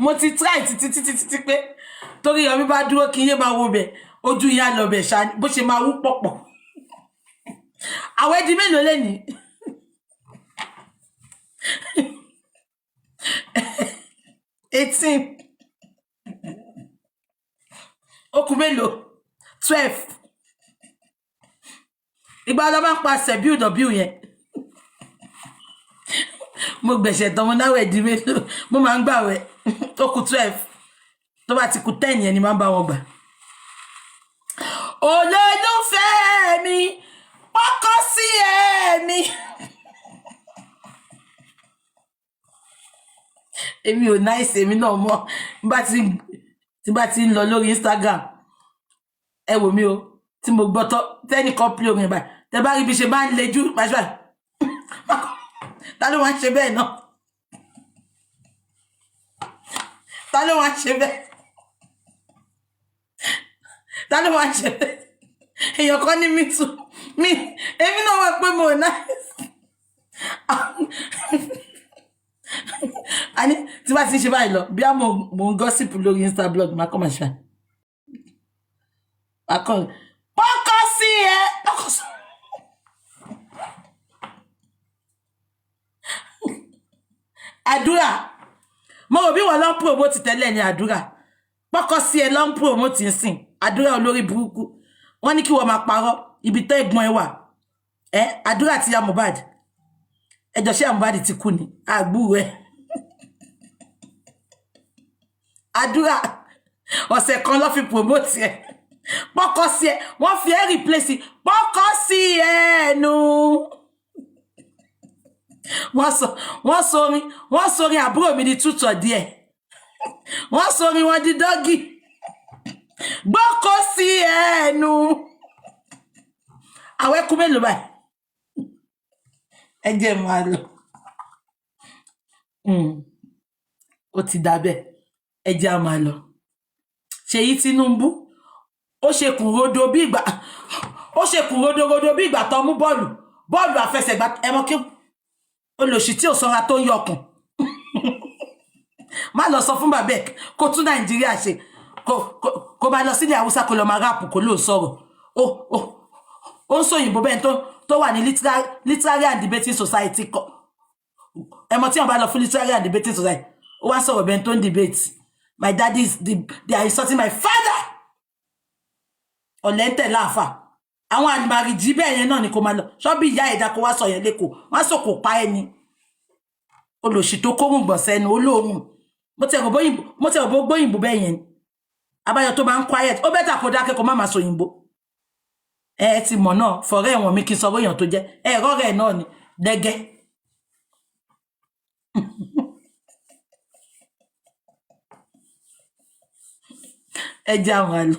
mo ti try títí pé toríyọmí bá dúró kí n yé máa wo bẹ̀ ojú ìyá lọ bẹ̀ ṣá bó ṣe máa wú pọ̀pọ̀ àwọn ẹdí mélòó lẹ́nì 18 okùn mélòó 12 ìgbà lọ bá ń pàṣẹ bí òdòbí yẹn mo gbẹ̀ṣẹ̀ tán mo náwó ẹ̀dí mélòó mo máa ń gbàwẹ̀ tó kù 12 tó bá ti kù 10 yẹn ni máa ń bá wọn gbà olólùfẹ́ mi pọ́kọ́ sí ẹ̀mí èmi ò náìsì èmi náà mọ́ tí bá ti ń lọ lórí Instagram ẹ wò mí o tí mo gbọ́ tọ́ tẹ́nìkan pí orin báyìí tẹ bá rí bí ṣe bá ń lejú pàṣípà ta ló wá ń ṣe bẹ́ẹ̀ náà ta ló wá ń ṣe bẹ́ẹ̀ ta ló wá ń ṣe bẹ́ẹ̀ èèyàn kan ní mi tún mi èmi náà wà pé mo ò náà àní tí bá ti ń ṣe báyìí lọ bí a mo ń gọ́sìpù lórí Instablog máa kọ́ máa ṣe pọ́kọ́ sí ẹ pọ́kọ́ sí àdúrà mo rò bí wọ́n lọ ń promote tẹ́lẹ̀ ní àdúrà pọ́kọ́ sí ẹ lọ ń promote ń sìn àdúrà olórí burúkú wọ́n ní kí wọ́n máa parọ́ ibi tó ẹ̀gbọ́n ẹ wà àdúrà ti ya Mohbad ẹjọ́ ṣé Mohbad ti kú ni àgbúrò ẹ àdúrà ọ̀sẹ̀ kan ló fi promote ẹ pọ́kọ́ sí ẹ wọ́n fi ẹ́ replace pọ́kọ́ sí ẹnu wọ́n sọrin àbúrò mi ní tútọ̀ díẹ̀ wọ́n sọrin wọn di dọ́gì gbọ́kọ́ sí ẹnu àwọn ẹkú mélòó báyìí ẹ jẹ́ máa lọ ó ti dàbẹ̀ ẹ jẹ́ máa lọ Ṣèyí Tinubu ó ṣe kùnrodo bí ìgbà ó ṣe kùnrodo bí ìgbà tó mú bọ́ọ̀lù àfẹsẹ̀gbá ẹmọ kí olóṣì tí ò sanra tó ń yọkùn má lọ sọ fún bàbá ẹ kó tún Nàìjíríà ṣe kó bá lọ sílẹ̀ Haúsá kó lọ máa ráàpù kó lóò sọ̀rọ̀ ó ń sòyìnbó bẹ́ẹ̀ tó wà ní literary and debating society ẹmọ tí wọn bá lọ fún literary and debating society ó wá sọ̀rọ̀ bẹ́ẹ̀ tó ń debate my daddy they are insulting my father ọ̀lẹ́ntẹ̀ láàfà àwọn àdìmàrìjì bẹ́ẹ̀ yẹn náà ni kò máa lọ ṣọ́bí ìyá ẹ̀dá kó wá sọ yẹn lẹ́kọ̀ọ́ wọ́n sọ kò pa ẹni olòṣì tó kórùn gbọ̀nsẹ̀ nu olóòrùn mo tẹ̀ rò gbóyìnbó bẹ́ẹ̀ yẹn abáyọ tó máa ń quiet ó bẹ́tà kó dákẹ́ kó má máa sọ òyìnbó ẹ ti mọ̀ náà fọ̀rẹ́ ẹ̀wọ̀n mi kí n sọ èèyàn tó jẹ́ ẹ̀rọ rẹ̀ náà ni dẹ́gẹ́ ẹ jẹ́ àwọn àlọ́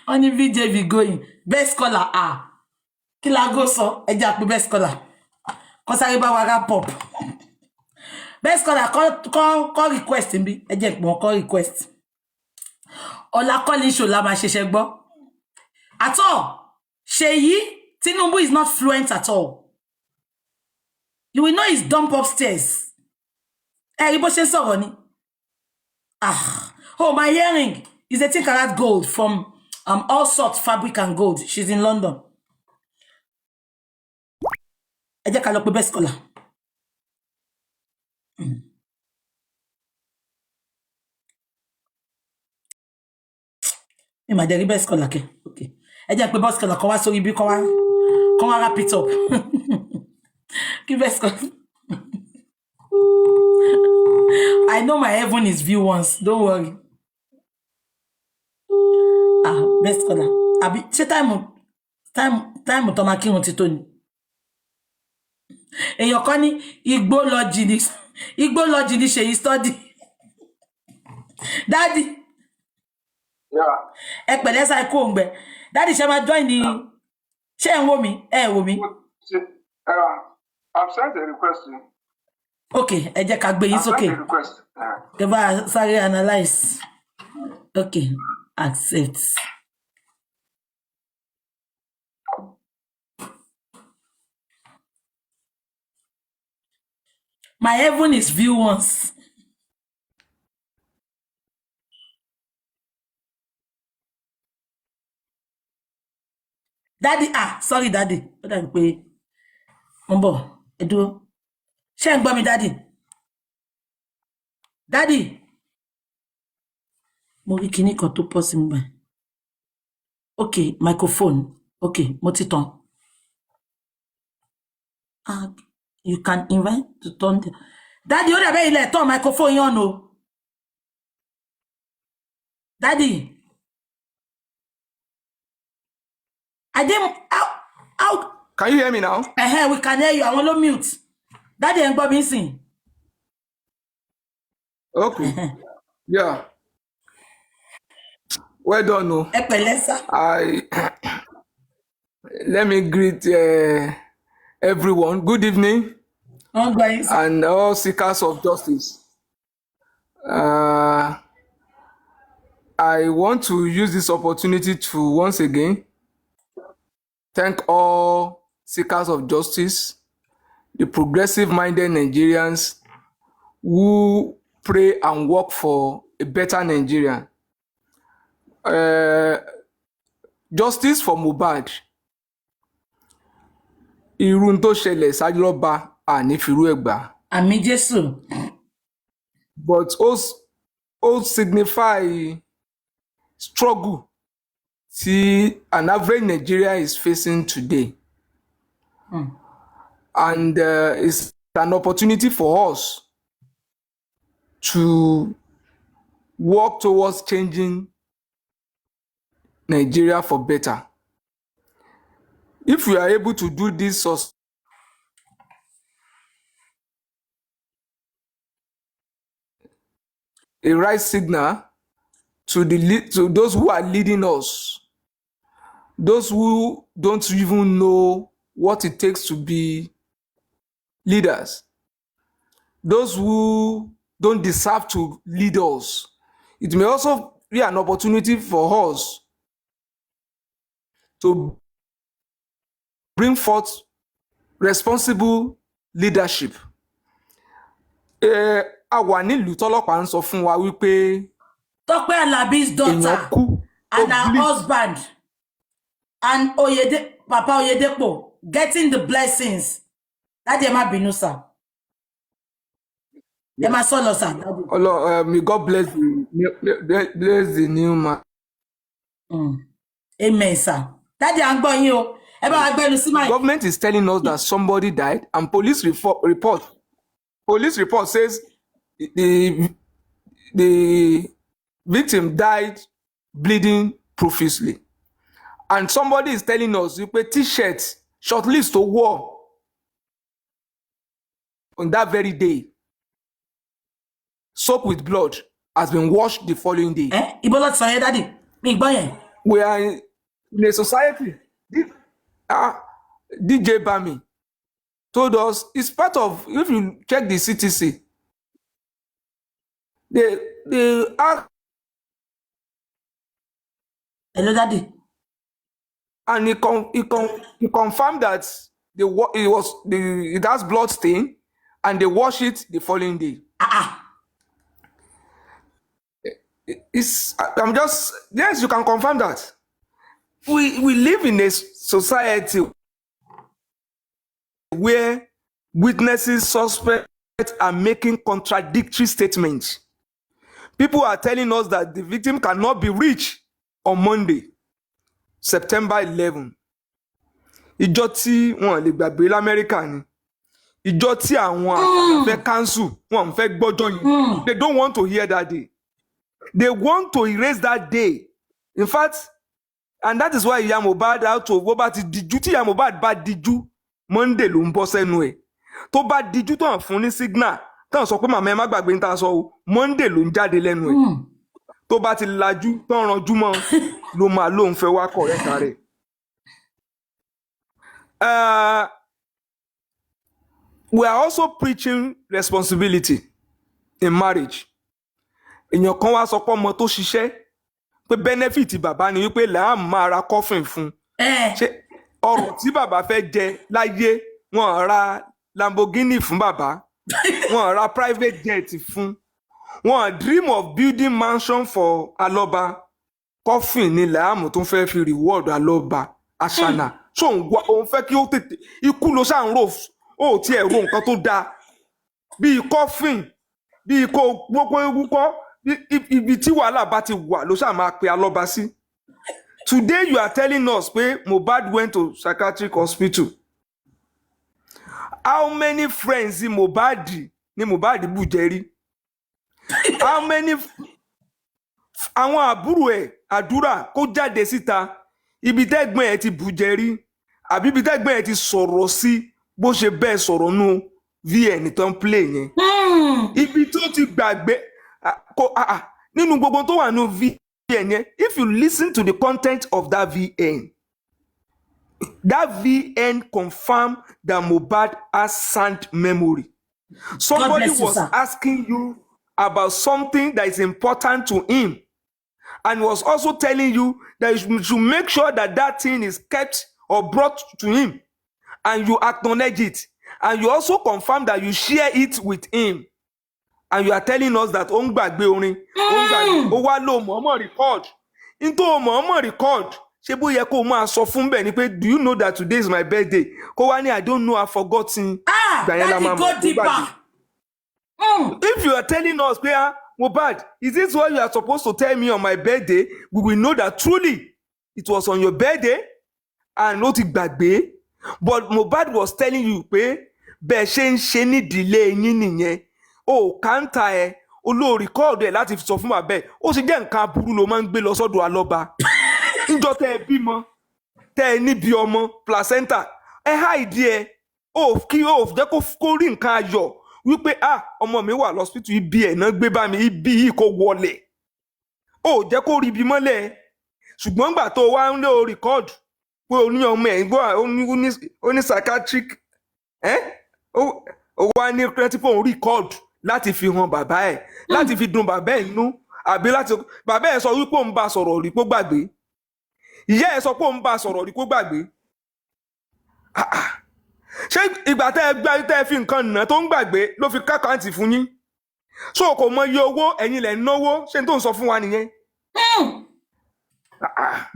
wọ́n ní VJV going best scholar kí lágó sọ ẹ jẹ́ àpò best scholar kọ́ sáré bá wa rap up best scholar kọ́ request níbí ẹ jẹ́ ìpò kọ́ request ọ̀la kọ́lí ṣò la máa ṣẹ̀ṣẹ̀ gbọ́ at all Ṣèyí Tinubu is not fluent at all you will know he's dump upstairs rí bó ṣe sọ̀rọ̀ ni oh my earring is 18 karat gold from all sorts fabric and gold. She's in London. Ẹ jẹ́ ká lọ pè best scholar. My dear best scholar, okay. Ẹ jẹ́ pè best scholar kó wá sórí bí kó wá wrap it up. Give best scholar. I know my heaven is view once. Don't worry. Best scholar. Abi, ṣé Time tó máa kírun ti tó ni. Èèyàn kan ní igbó lọ jì ní ṣe study. Daddy. Yeah. Ẹ pẹ̀lẹ́ sá ikú òǹgbẹ. Daddy ṣe máa join ni. Ṣé ẹ ń wò mí? Ẹ wò mí. I've sent a request to you. Okay, ẹ jẹ́ ká gbé yín sókè. I've sent a request. Kẹ bá sáré analyze. Okay, accept. My heaven is view once. Daddy, sorry, Daddy. Ó dàbí pé ń bọ̀, ẹ dúró. Ṣé ń gbọ́ mi, Daddy? Daddy. Mo rí kíní kan tó pọ̀ sí mi báyìí. Okay, microphone. Okay, mo ti tàn. You can invite to turn the... Daddy, ó dàbí ilẹ̀ tán microphone yín on o. Daddy. I didn't... How? Can you hear me now? We can hear you. I want to mute. Daddy, I'm going to Okay. Yeah. Well done, no. Let me greet everyone. Good evening. And all seekers of justice. I want to use this opportunity to once again thank all seekers of justice, the progressive-minded Nigerians who pray and work for a better Nigeria. Justice for MOHBAD. Irun tó ṣẹlẹ̀ sájúlọ́ba àní firú ẹ̀gbà. Àmín Jésù. But all signify struggle see an average Nigeria is facing today. And it's an opportunity for us to work towards changing Nigeria for better. If we are able to do this, a right signal to those who are leading us, those who don't even know what it takes to be leaders, those who don't deserve to lead us. It may also be an opportunity for us to bring forth responsible leadership. A wà nílùú tọ́lọ́pàá ń sọ fún wa wípé Tọ́pẹ́ Alabi's daughter and her husband and Papa Oyedepo getting the blessings. Daddy, ẹ má bínú sir. Ẹ má sọ lọ sir. May God bless the new man. Amen, sir. Daddy, à ń gbọ́ yín o. Ẹ bá wa gbẹ́nu sí máa. Government is telling us that somebody died, and police report says the victim died bleeding profusely. And somebody is telling us you pay t-shirt, short list to war on that very day. Soap with blood has been washed the following day. Ibola sọ Daddy. Mi gbọ́ yẹn. We are in a society. DJ Bami told us it's part of, if you check the CTC, they act. Hello, Daddy. And he confirmed that it has blood stain, and they wash it the following day. Yes, you can confirm that. We live in a society where witnesses, suspects are making contradictory statements. People are telling us that the victim cannot be reached on Monday, September 11. Ìjọ tí wọ́n lè gbàgbé l'Amẹ́ríkà ni. Ìjọ tí àwọn fẹ́ cancel, wọ́n fẹ́ gbọ́jọ́ yẹn. They don't want to hear that day. They want to erase that day. In fact, and that is why ìyá Mohbad out of bó bá ti díjú tí ìyá Mohbad bá díjú Monday ló ń bọ́ sẹ́nu ẹ̀ tó bá díjú tán fún ní signal tán sọ pé màmá ẹ má gbàgbé ní ta sọ o Monday ló ń jáde lẹ́nu ẹ̀ tó bá ti lajú tán ranjú mọ́ ló máa lóun fẹ́ wá correct rẹ̀. We are also preaching responsibility in marriage. Èèyàn kan wá sọ pé ọmọ tó ṣiṣẹ́ pé benefit bàbá ni wípé làá máa ra coffin fún. Ṣé ọrọ̀ tí bàbá fẹ́ jẹ láyé wọ́n ra Lamborghini fún bàbá wọ́n ra private jet fún wọ́n dream of building mansion for Aloba coffin ni làámù tó fẹ́ fi reward Aloba Asana so òun fẹ́ kí ó tètè ikú ló ṣáà ń rò ó tiẹ̀ ro nǹkan tó dáa bíi coffin bíi kó gbogbo ewu kọ́ ibi tí wàhálà bá ti wà ló ṣáà máa pe Aloba sí. Today you are telling us pé Mohbad went to psychiatric hospital. How many friends ni Mohbad bù jẹ́rí? How many àwọn àbúrò ẹ̀ àdúrà kó jáde síta ibi tẹ́gbọ́n ẹ̀ ti bù jẹ́rí àbí ibi tẹ́gbọ́n ẹ̀ ti sọ̀rọ̀ sí bó ṣe bẹ́ẹ̀ sọ̀rọ̀ nù VN tó ń play yẹn. Ibi tó ti gbàgbé nínú gbogbo tó wà nù VN yẹn if you listen to the content of that VN confirmed that Mohbad has sound memory. Somebody was asking you about something that is important to him and was also telling you that you should make sure that that thing is kept or brought to him and you acknowledge it and you also confirm that you share it with him and you are telling us that ó ń gbàgbé orin ó wá lò mọ̀ọ́mọ̀ record into mọ̀ọ́mọ̀ record ṣé bó yẹ kó máa sọ fún bẹ́ẹ̀ ni pé do you know that today is my birthday kó wá ní I don't know I forgotten. Go deeper. If you are telling us pé Mohbad is this what you are supposed to tell me on my birthday we will know that truly it was on your birthday and ó ti gbàgbé but Mohbad was telling you pé bẹ́ẹ̀ ṣe ń ṣe nídìílé yín nìyẹn ó kàńtà ẹ olórí kọ́ọ̀dù ẹ̀ láti sọ fún bàbá ẹ̀ ó ṣe jẹ́ nǹkan aburú ló máa ń gbé lọ sọ́dọ̀ Aloba níjọ́ tẹ́ ẹ bímọ tẹ́ ẹ níbi ọmọ placenta ẹ háìdí ẹ ó kí ó jẹ́ kó rí nǹkan ayọ̀ wípé ọmọ mi wà lọ́sítítù ibi ẹ̀ náà gbé bá mi ibi yìí kò wọlé ó jẹ́ kó rí ibi mọ́lẹ̀ ṣùgbọ́n gbà tó wá ń lé o rìkọ́ọ̀dù pé o ní ọmọ ẹ̀ gbọ́ ó ní psychiatric ó wá ní critical òun rìkọ́ọ̀dù láti fi hàn bàbá ẹ̀ láti fi dùn bàbá ẹ̀ nú àbí láti bàbá ẹ̀ sọ wípé òun bá sọ̀rọ̀ rí kó gbàgbé ìyá ẹ̀ sọ pé òun bá sọ̀rọ̀ rí kó gbàgbé ṣé ìgbà tẹ́ ẹ fi nǹkan nà tó ń gbàgbé ló fi kákàǹtì fún yín so kò mọ iye owó ẹ̀yin lẹ̀ ń náwó ṣé n tó ń sọ fún wa nìyẹn.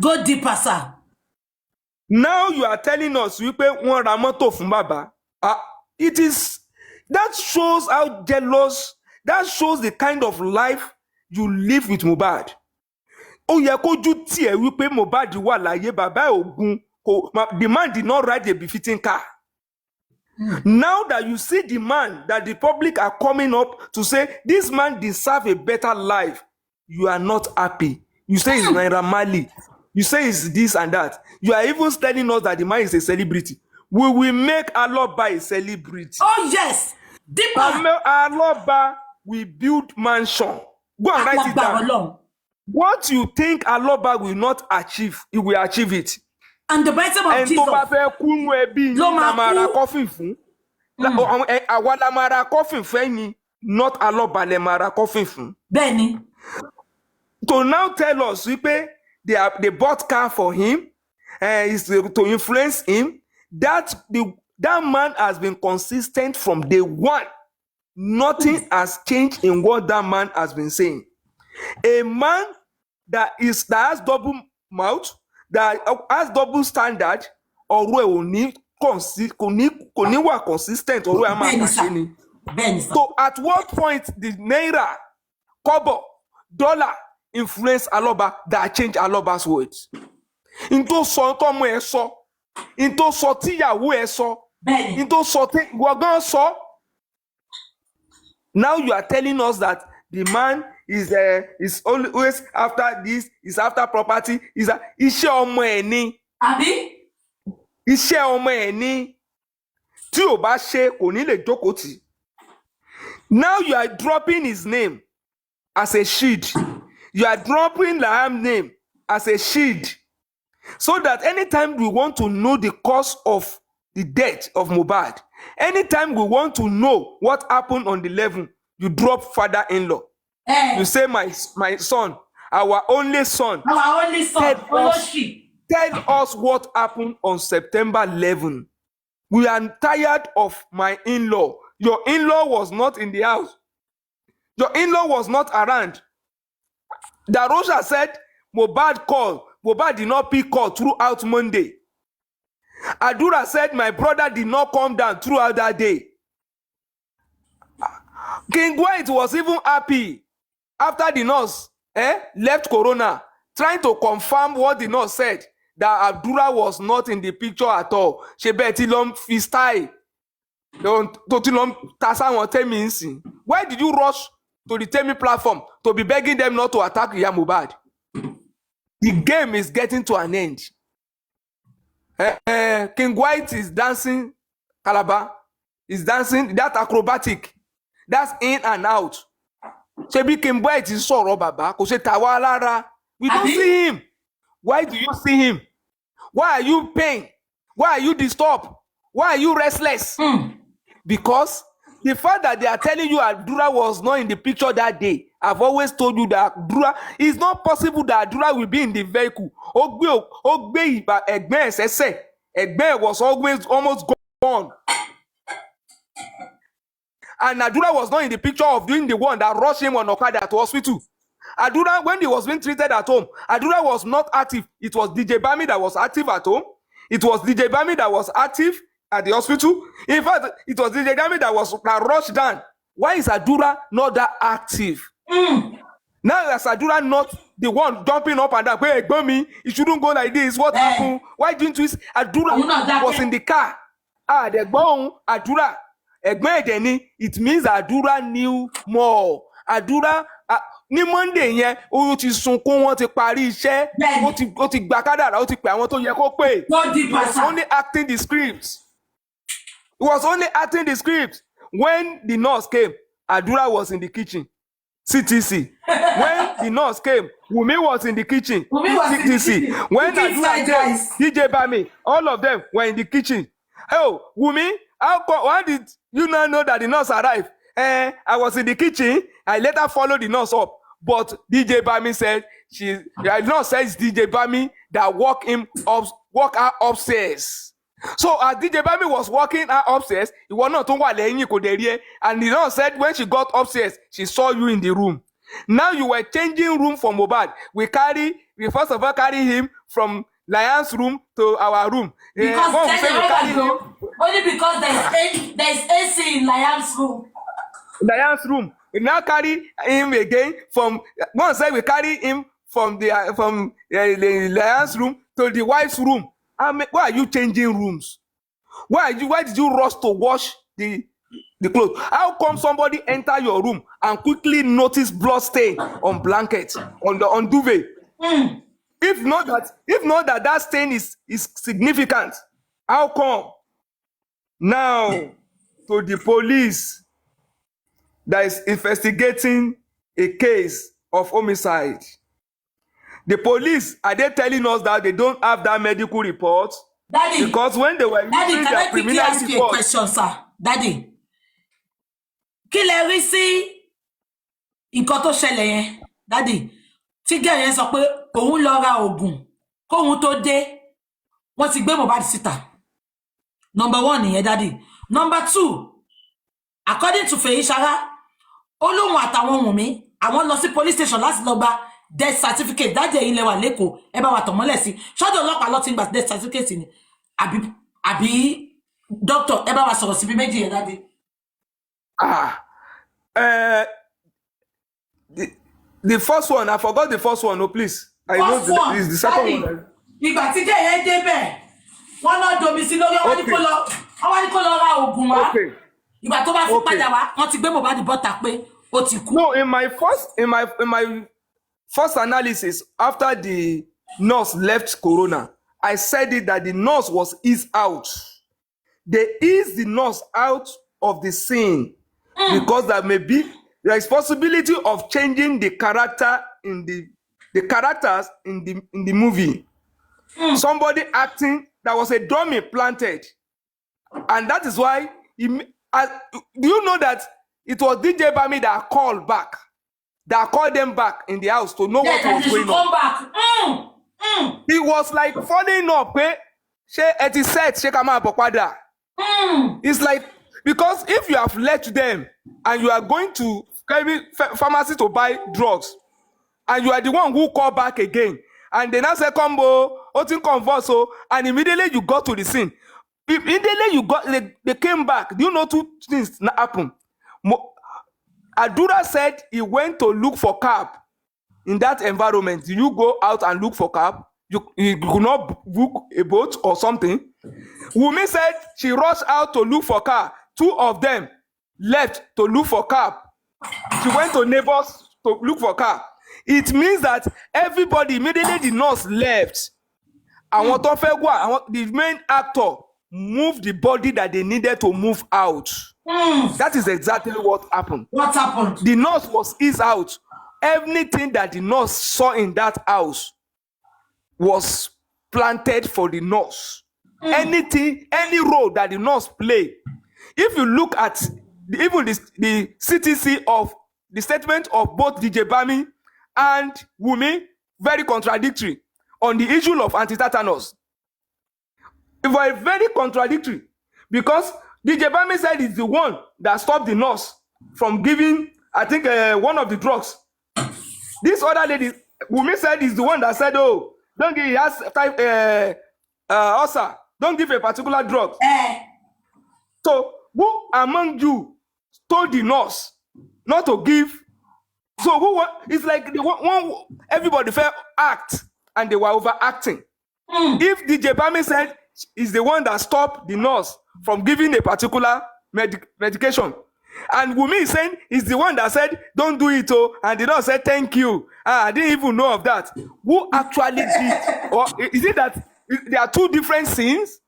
Go deeper, sir. Now you are telling us wípé wọ́n ra mọ́tò fún bàbá. That shows how jealous, that shows the kind of life you live with Mohbad. Ó yẹ kójú tiẹ̀ wípé Mohbad wà láyé bàbá ògùn the man did not ride a befitting car. Now that you see the man that the public are coming up to say this man deserves a better life, you are not happy. You say it's Naira Marley. You say it's this and that. You are even telling us that the man is a celebrity. We will make Aloba a celebrity. Oh yes, deeper. Aloba will build mansion. Go and write it down. What you think Aloba will not achieve, he will achieve it. And the Bible of Jesus. And tó bá fẹ́ kúnú ẹbí la máa ra coffin fún. Àwa la máa ra coffin fún ẹ̀yin, not Aloba lẹ máa ra coffin fún. Bẹ́ẹ̀ni. To now tell us wípé they bought car for him is to influence him. That man has been consistent from day one. Nothing has changed in what that man has been saying. A man that has double mouth, that has double standard, ọ̀rọ̀ ẹ̀ kò ní wà consistent, ọ̀rọ̀ ẹ̀ máa kàṣe ni. So at what point did naira, kobo, dollar influence Aloba that change Aloba's words? Into sọ tọ́mọ ẹ̀ sọ, into sọ tíyàwó ẹ̀ sọ, into sọ tí ìwọ gan sọ. Now you are telling us that the man is always after this, is after property, is iṣẹ́ ọmọ ẹ̀ ni. Àbí? Iṣẹ́ ọmọ ẹ̀ ni. Tí ò bá ṣe kò ní lè jókòó tì. Now you are dropping his name as a shield. You are dropping Liam's name as a shield. So that anytime we want to know the cause of the death of Mohbad, anytime we want to know what happened on the 11th, you drop father-in-law. You say, my son, our only son. Our only son. Tell us what happened on September 11. We are tired of my in-law. Your in-law was not in the house. Your in-law was not around. Darosha said Mohbad called. Mohbad did not pick call throughout Monday. Adura said my brother did not come down throughout that day. King White was even happy after the nurse left Corona, trying to confirm what the nurse said, that Abdullah was not in the picture at all. She bet long freestyle. Why did you rush to the Temi platform to be begging them not to attack Mohbad? The game is getting to an end. King White is dancing, Calabar is dancing, that acrobatic, that's in and out. Shebi King White is so baba, kò ṣe tàwa lára. We don't see him. Why do you see him? Why are you pain? Why are you disturbed? Why are you restless? Because the fact that they are telling you Adura was not in the picture that day, I've always told you that Adura, it's not possible that Adura will be in the vehicle. Ogbe was always almost gone. And Adura was not in the picture of doing the one that rushed him on Okada to hospital. Adura, when he was being treated at home, Adura was not active. It was DJ Bami that was active at home. It was DJ Bami that was active at the hospital. In fact, it was DJ Bami that rushed down. Why is Adura not that active? Now is Adura not the one jumping up and down? Hey, Bami, it shouldn't go like this. What happened? Why didn't you? Adura was in the car. The bone Adura. It means Adura knew more. Adura ní Monday yẹn ó ti sunkún, wọ́n ti parí iṣẹ́, ó ti gba kádàrá, ó ti pè àwọn tó yẹ kó pè. He was only acting the scripts. He was only acting the scripts. When the nurse came, Adura was in the kitchen. CTC. When the nurse came, Wumi was in the kitchen. CTC. When Adura came, DJ Bami, all of them were in the kitchen. Oh, Wumi, why did you not know that the nurse arrived? I was in the kitchen. I later followed the nurse up. But DJ Bami said, the nurse says DJ Bami that walk her upstairs. So as DJ Bami was walking her upstairs, he was not and the nurse said when she got upstairs, she saw you in the room. Now you were changing room for Mohbad. We first of all carry him from Lian's room to our room. Because only because there's AC in Lian's room. Lian's room. We now carry him again from one side. We carry him from the Lian's room to the wife's room. Why are you changing rooms? Why did you rush to wash the clothes? How come somebody enter your room and quickly notice blood stain on blanket on duvet? If not that stain is significant, how come? Now to the police that is investigating a case of homicide. The police, are they telling us that they don't have that medical report? Daddy, because when they were using their criminal ask you a question, sir? Daddy, kí lẹ rí sí nǹkan tó ṣẹlẹ̀ yẹn? Daddy, tí gẹ̀ yẹn sọ pé òun lọ ra oògùn kóhun tó dé, wọ́n ti gbé Mohbad síta. Number one nìyẹn, Daddy. Number two, according to Feyisara, Olóhùn àtàwọn Wùnmí, àwọn lọ sí police station láti lọ gba death certificate. Daddy ẹ̀yin lẹ wà lÉkòó, ẹ bá wa tàn mọ́lẹ̀ sí. Ṣọ́dọ̀ ọlọ́pàá ló ti ń gba death certificate ni. Àbí doctor, ẹ bá wa sọ̀rọ̀ síbi méjì yẹn, Daddy. The first one, I forgot the first one. No, please. I know the second one. Ìgbà tí jẹ́ yẹn débẹ̀, wọ́n lọ domi sí lórí, wọ́n ní kó lọ ra oògùn wá. Ìgbà tó bá fi padà wá, wọ́n ti gbé Mohbad bọ́ta pé Otiku. No, in my first analysis after the nurse left Corona, I said it that the nurse was eased out. They eased the nurse out of the scene because there is possibility of changing the character in the characters in the movie. Somebody acting, there was a dummy planted, and that is why do you know that it was DJ Bami that called them back in the house to know what was going on. Back. He was like following up, it's like, because if you have left them and you are going to pharmacy to buy drugs, and you are the one who call back again, and then I say combo, converso, and immediately you got to the scene. Immediately they came back. Do you know two things happened? Adura said he went to look for cab in that environment. Did you go out and look for cab? You could not book a boat or something. Wumi said she rushed out to look for car. Two of them left to look for cab. She went to neighbors to look for car. It means that everybody, immediately the nurse left. And the main actor moved the body that they needed to move out. That is exactly what happened. What happened? The nurse was eased out. Everything that the nurse saw in that house was planted for the nurse. Anything, any role that the nurse played. If you look at even the CTC of the statement of both DJ Bami and Wumi, very contradictory on the issue of anti-tetanus. It was very contradictory because DJ Bami said he's the one that stopped the nurse from giving, I think, one of the drugs. This other lady, Wumi, said he's the one that said, oh, don't give, he has type, ulcer, don't give a particular drug. So, who among you told the nurse not to give? So, it's like everybody felt act and they were overacting. If DJ Bami said he's the one that stopped the nurse from giving a particular medication, and Wumi is saying he's the one that said don't do it, and the nurse said thank you. I didn't even know of that. Who actually did? Or is it that there are two different scenes?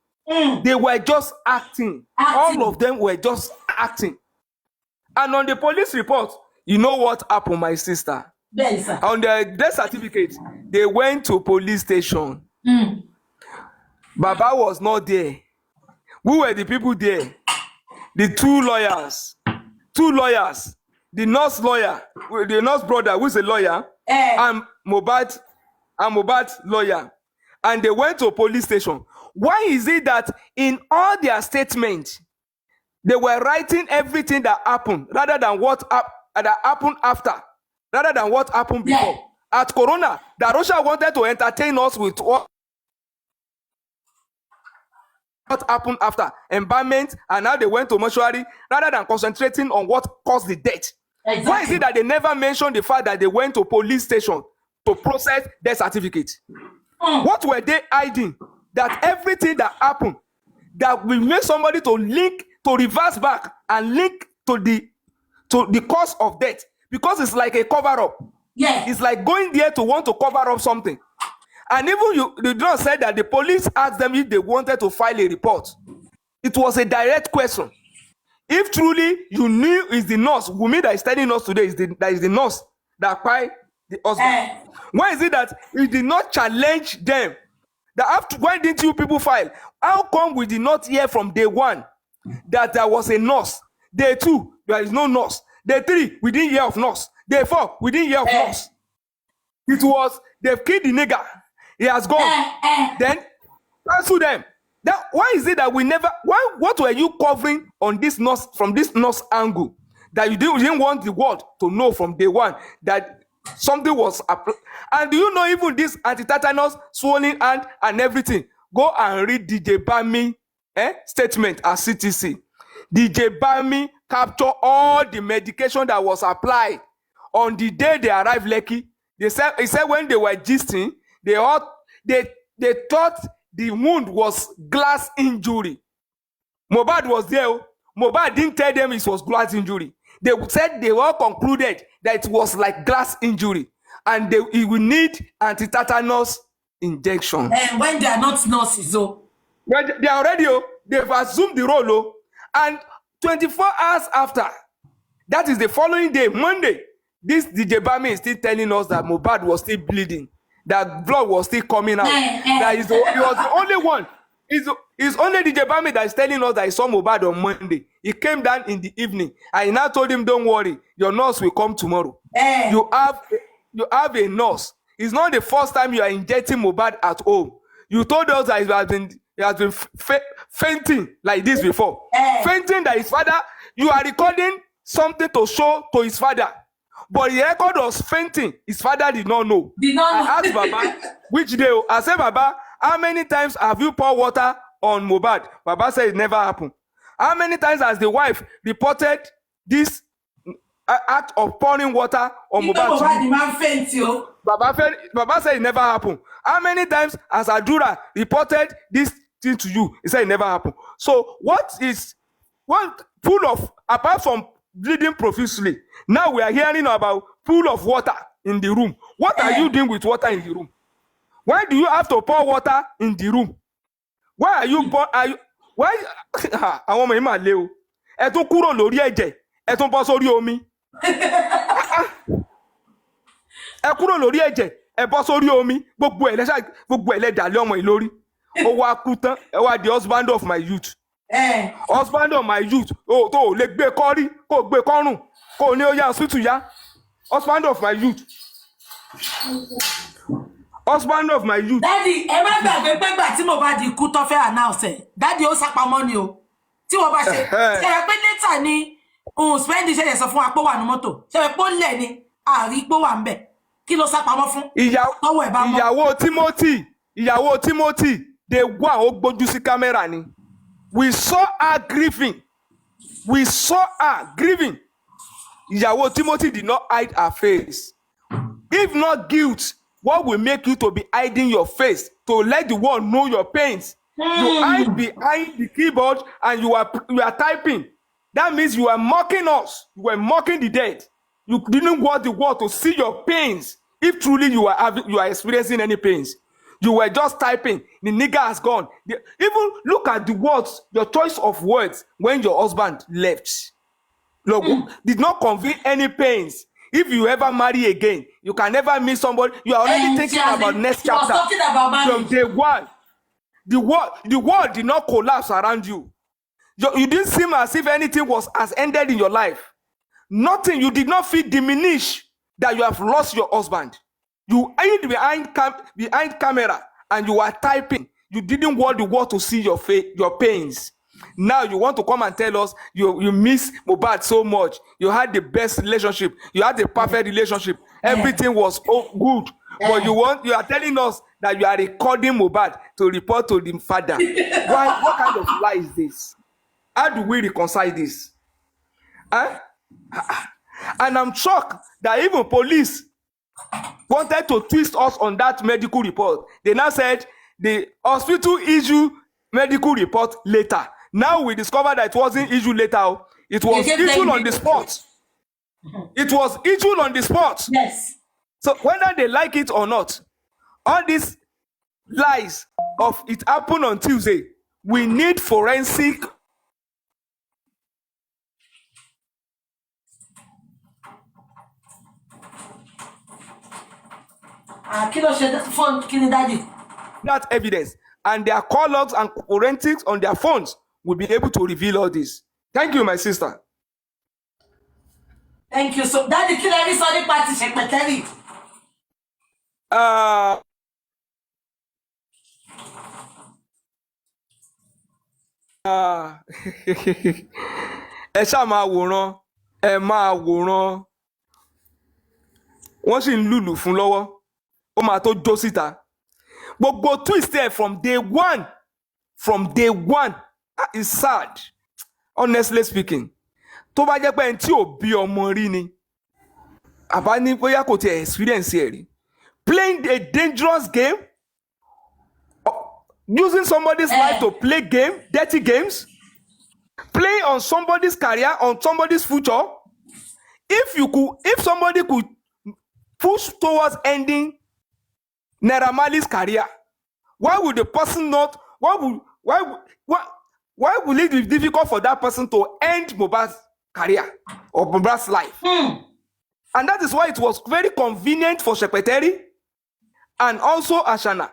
They were just acting. All of them were just acting. And on the police report, you know what happened, my sister? Yes, sir. On the death certificate, they went to police station. Baba was not there. Who were the people there? The two lawyers. The nurse lawyer, the nurse brother, who's a lawyer, and Mohbad's lawyer. And they went to a police station. Why is it that in all their statements, they were writing everything that happened rather than what that happened after, rather than what happened before? Yeah. At Corona, Russia wanted to entertain us with what happened after embalmment, and now they went to mortuary rather than concentrating on what caused the death. Exactly. Why is it that they never mentioned the fact that they went to police station to process their certificate? What were they hiding? That everything that happened, that will make somebody to link, to reverse back and link to the cause of death, because it's like a cover-up. Yeah. It's like going there to want to cover up something. And even they don't say that the police asked them if they wanted to file a report. It was a direct question. If truly you knew it's the nurse, Wumi that is telling us today that is the nurse that cried the husband. Why is it that you did not challenge them? Why didn't you people file? How come we did not hear from day one that there was a nurse? Day two, there is no nurse. Day three, we didn't hear of nurse. Day four, we didn't hear of nurse. It was, they've killed the nigger. He has gone. Then cancel them. Why is it that we never? What were you covering on this nurse, from this nurse angle, that you didn't want the world to know from day one that something was and do you know even this anti-tetanus, swollen hand and everything? Go and read DJ Bami statement at CTC. DJ Bami captured all the medication that was applied on the day they arrived Lekki. He said when they were gisting, they thought the wound was glass injury. Mohbad was there. Mohbad didn't tell them it was glass injury. They said they all concluded that it was like glass injury, and he will need anti-tetanus injection. And when they are not nurses, so Well, they are already, they've assumed the role, and 24 hours after, that is the following day, Monday, this DJ Bami is still telling us that Mohbad was still bleeding, that blood was still coming out, that he was the only one. It's only DJ Bami that is telling us that he saw Mohbad on Monday. He came down in the evening, and he now told him, don't worry, your nurse will come tomorrow. You have a nurse. It's not the first time you are injecting Mohbad at home. You told us that he has been fainting like this before. Fainting that his father, you are recording something to show to his father. But the record was fainting. His father did not know. I asked Baba, which day? I said, Baba, how many times have you poured water on Mohbad? Baba said it never happened. How many times has the wife reported this act of pouring water on Mohbad? The man faint, yo. Baba said it never happened. How many times has Adura reported this thing to you? He said it never happened. So what pool of, apart from bleeding profusely, now we are hearing about pool of water in the room. What are you doing with water in the room? Why do you have to pour water in the room? Why are you why àwọn ọmọ yìí máa lé o, ẹ tún kúrò lórí ẹ̀jẹ̀, ẹ tún bọ́ sórí omi. Ẹ kúrò lórí ẹ̀jẹ̀, ẹ bọ́ sórí omi, gbogbo ẹ̀ lẹ́dà lé ọmọ yìí lórí. Ó wá kú tán, ẹ wá di husband of my youth. Husband of my youth, tó o lè gbé kọ́rí, kó o gbé kọ́rùn, kó o ní ó yá hospital yá. Husband of my youth. Husband of my youth. Daddy, ẹ má gbàgbé pé gbà tí Mohbad kú tó fẹ́ announce ẹ̀. Daddy ó sápamọ́ ni o. Tí wọ́n bá ṣe pé later ni spend ṣẹ̀ṣẹ̀ sọ fún wa pé wà ní mọ́tò. Ṣé pé ó lẹ̀ ni àrí pé wà ń bẹ̀. Kí ló sápamọ́ fún? Ìyàwó Timothy, they wà ó gbójú sí kámẹ́rà ni. We saw her grieving. Ìyàwó Timothy did not hide her face. If not guilt, what will make you to be hiding your face, to let the world know your pains? You hide behind the keyboard and you are typing. That means you are mocking us. You were mocking the dead. You didn't want the world to see your pains. If truly you are experiencing any pains, you were just typing. The nigga has gone. Even look at the words, your choice of words when your husband left. Look, did not convey any pains. If you ever marry again, you can never meet somebody. You are already thinking about next chapter. From day one, the world did not collapse around you. You didn't seem as if anything has ended in your life. Nothing. You did not feel diminished that you have lost your husband. You hid behind camera and you are typing. You didn't want the world to see your pains. Now you want to come and tell us you miss Mohbad so much. You had the best relationship. You had the perfect relationship. Everything was good. But you are telling us that you are recording Mohbad to report to the father. What kind of lie is this? How do we reconcile this? Huh? And I'm shocked that even police wanted to twist us on that medical report. They now said the hospital issue medical report later. Now we discover that it wasn't issued later. It was issued on the spot. It was issued on the spot. Yes. So whether they like it or not, all these lies of it happened on Tuesday, we need forensic. That evidence and their call logs and forensics on their phones will be able to reveal all this. Thank you, my sister. Thank you. So that the killer sorry party secretary. Ẹ ṣáà máa wòran, ẹ máa wòran. Wọ́n sì ń lùlù fún lọ́wọ́. Ó máa tó jó síta. Gbogbo twist there from day one. That is sad. Honestly speaking. Tó bá jẹ́ pé ẹni tí ò bí ọmọ rí ni. Àbá ní bóyá kò tiẹ̀ experience ẹ̀ rí. Playing a dangerous game. Using somebody's life to play dirty games. Playing on somebody's career, on somebody's future. if somebody could push towards ending Naira Marley's career, why would the person not? Why will it be difficult for that person to end Mohbad's career or Mohbad's life? And that is why it was very convenient for Shepeteri and also Ashana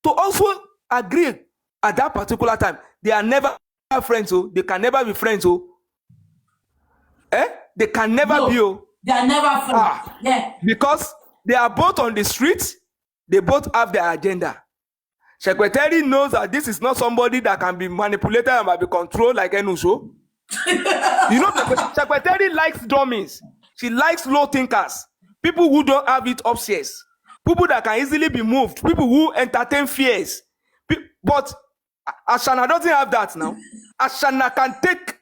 to also agree at that particular time. They are never friends, so they can never be friends, so they can never be. They are never friends. Yeah. Because they are both on the streets, they both have their agenda. Shepeteri knows that this is not somebody that can be manipulated and might be controlled like Enusho. You know, Shepeteri likes dummies. She likes low thinkers, people who don't have it upstairs, people that can easily be moved, people who entertain fears. But Ashana doesn't have that now. Ashana can take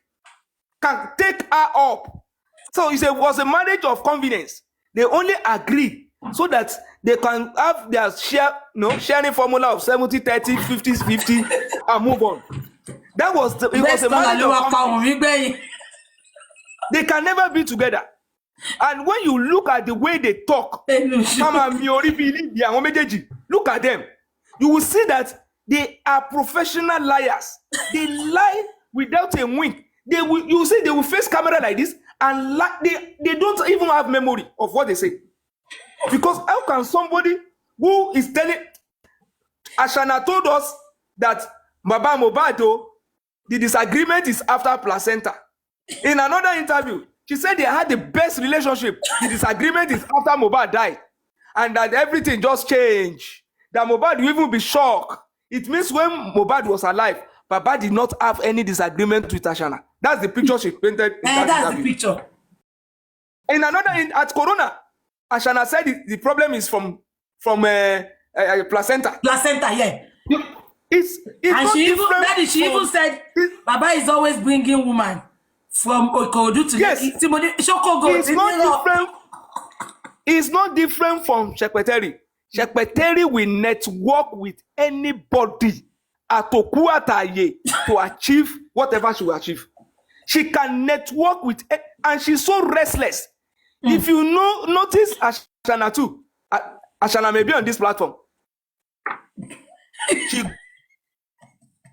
her up. So it was a marriage of convenience. They only agree so that they can have their sharing formula of 70-30, 50-50, and move on. It was a marriage of convenience. They can never be together. And when you look at the way they talk, look at them. You will see that they are professional liars. They lie without a wink. You see, they will face camera like this and they don't even have memory of what they say. Because how can somebody who is telling... Ashana told us that Baba Mohbad, the disagreement is after placenta. In another interview, she said they had the best relationship. The disagreement is after Mohbad died. And that everything just changed. That Mohbad will even be shocked. It means when Mohbad was alive, Baba did not have any disagreement with Ashana. That's the picture she painted. That's the picture. In another, at Corona, Ashana said the problem is from placenta. Placenta, yeah. It's and she even said, Baba is always bringing woman from Okodu to It's not different from Shepeteri. Shepeteri will network with anybody at Okuataye to achieve whatever she will achieve. She can network with, and she's so restless. If you notice Ashana too, Ashana may be on this platform. She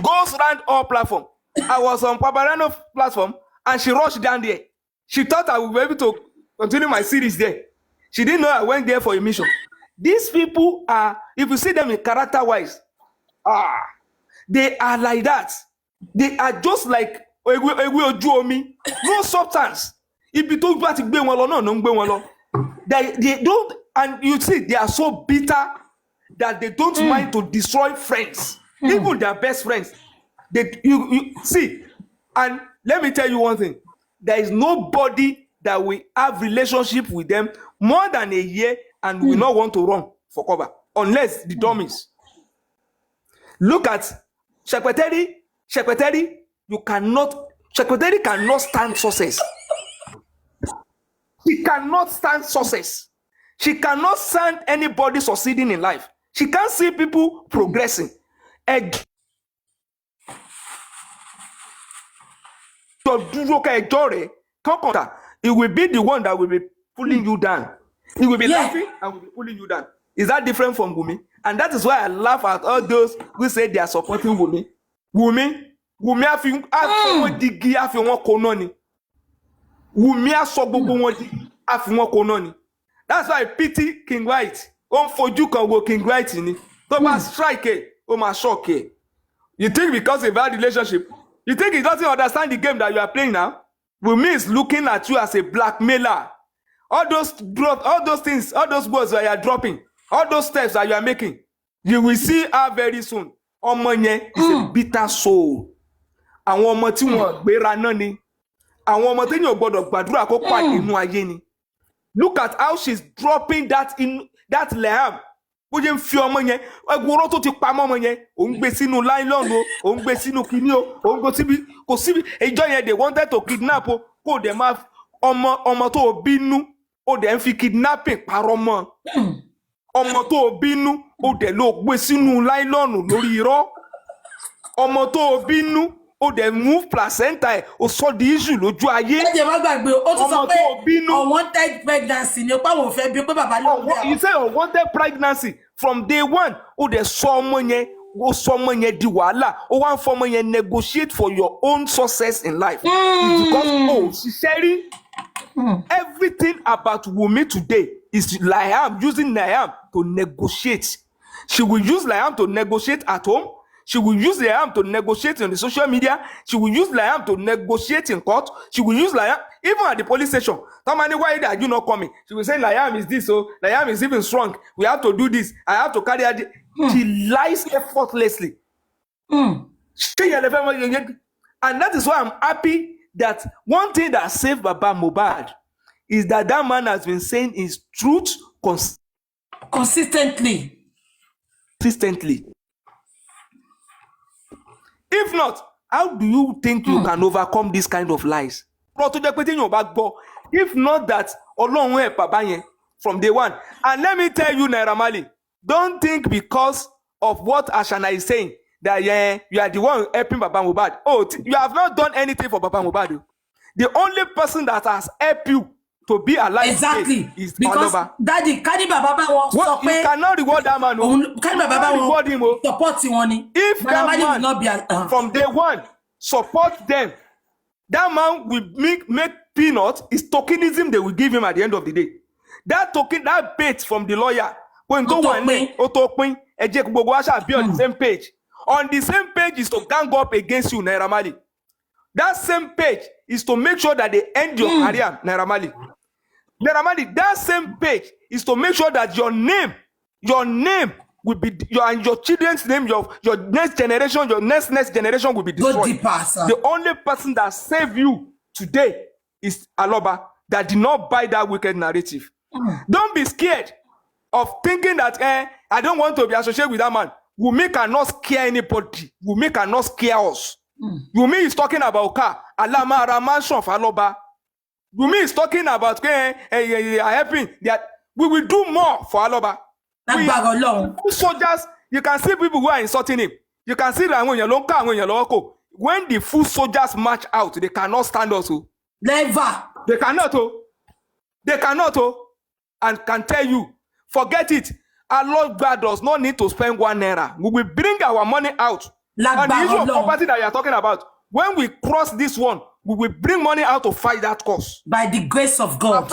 goes around all platform. I was on Paparano's platform and she rushed down there. She thought I would be able to continue my series there. She didn't know I went there for a mission. These people are, if you see them in character-wise, they are like that. They are just like no substance. They don't, and you see, they are so bitter that they don't mind to destroy friends, even their best friends. You see, and let me tell you one thing: there is nobody that will have relationship with them more than a year and will not want to run for cover, unless the dummies. Look at Shepeteri. Shepeteri cannot stand success. She cannot stand success. She cannot stand anybody succeeding in life. She can't see people progressing. It will be the one that will be pulling you down. It will be laughing and will be pulling you down. Is that different from Wumi? And that is why I laugh at all those who say they are supporting Wumi. Wumi that's why I pity King White. For you can go King White in it. So strike shock. You think because of a bad relationship, you think he doesn't understand the game that you are playing now? Wumi is looking at you as a blackmailer. All those things, all those words that you are dropping, all those steps that you are making, you will see her very soon. Omonye is a bitter soul. And one more thing, and one more thing, you gbadura. Look at how she's dropping that in that lamb. They wanted to kidnap them have omo binu o dem fi kidnapping paromo omo to binu o de lo gbe sínú nylon lórí irọ́ omo to binu ó dẹ̀ move placenta ẹ̀ ó sọ di issue lójú ayé. ẹ jẹ́ má gbàgbé ó tún sọ Ọmọ pé tó bínú. unwanted pregnancy ni ó pàwọn ò fẹ́ bí pé bàbá ló ń bẹ. You say unwanted pregnancy from day one ó dẹ̀ sọ ọmọ yẹn ó sọ ọmọ yẹn di wàhálà ó wá ń fọ ọmọ yẹn negotiate for your own success in life. It's because ṣiṣẹ́ rí. Everything about Wunmi today is Liam using Liam to negotiate. She will use Liam to negotiate at home. She will use Liam to negotiate on the social media. She will use Liam to negotiate in court. She will use Liam even at the police station. Somebody, why are you not coming? She will say Liam is this, so Liam is even strong. We have to do this. I have to carry out. She lies effortlessly. And that is why I'm happy that one thing that saved Baba Mohbad is that that man has been saying his truth consistently. If not, how do you think you can overcome this kind of lies? If not that, Ọlọ́run ẹ̀ bàbá yẹn from day one. And let me tell you, Naira Marley, don't think because of what Ashana is saying that you are the one helping Baba Mohbad. You have not done anything for Baba Mohbad. The only person that has helped you to be alive exactly is because Aloba. Daddy Kani Baba won't stop. You cannot reward that man. Kani Baba won't support him. If that man will not be from day one support them, that man will make peanuts. Is tokenism they will give him at the end of the day. That token, that bait from the lawyer, when go one be on the same page. On the same page is to gang up against you, Naira Marley. That same page is to make sure that they end your career, Naira Marley. Naira Marley, that same page is to make sure that your name will be and your children's name, your next generation, your next generation will be destroyed. Go deeper, sir. The only person that saved you today is Aloba, that did not buy that wicked narrative. Don't be scared of thinking that I don't want to be associated with that man. Wunmi cannot scare anybody. Wunmi cannot scare us. Wunmi is talking about car. Alama Ramanson for Aloba. Wunmi is talking about helping that we will do more for Aloba. Soldiers, you can see people who are insulting him. You can see that when the full soldiers march out, they cannot stand us. Never. They cannot. They cannot. And can tell you, forget it. Our Lord God does not need to spend 1 naira. We will bring our money out. And the issue of property that you are talking about, when we cross this one, we will bring money out to fight that cause. By the grace of God.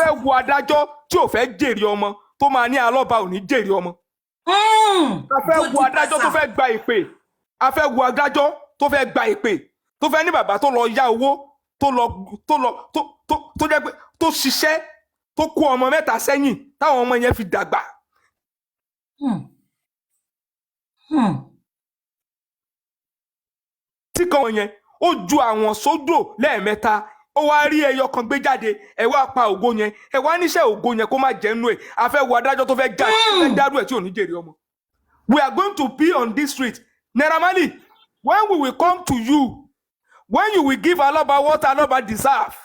Tó kó ọmọ mẹ́ta sẹ́yìn táwọn ọmọ yẹn fi dàgbà. Tí kan yẹn ó ju àwọn sódò lẹ́ẹ̀mẹ́ta ó wá rí ẹyọ kan gbé jáde ẹ wá pa ògo yẹn ẹ wá níṣẹ́ ògo yẹn kó má jẹ́nu ẹ̀ a fẹ́ wo adájọ́ tó fẹ́ dárú ẹ̀ tí ò ní jèrè ọmọ. We are going to be on this street. Naira Marley, when we will come to you, when you will give Aloba what Aloba deserve,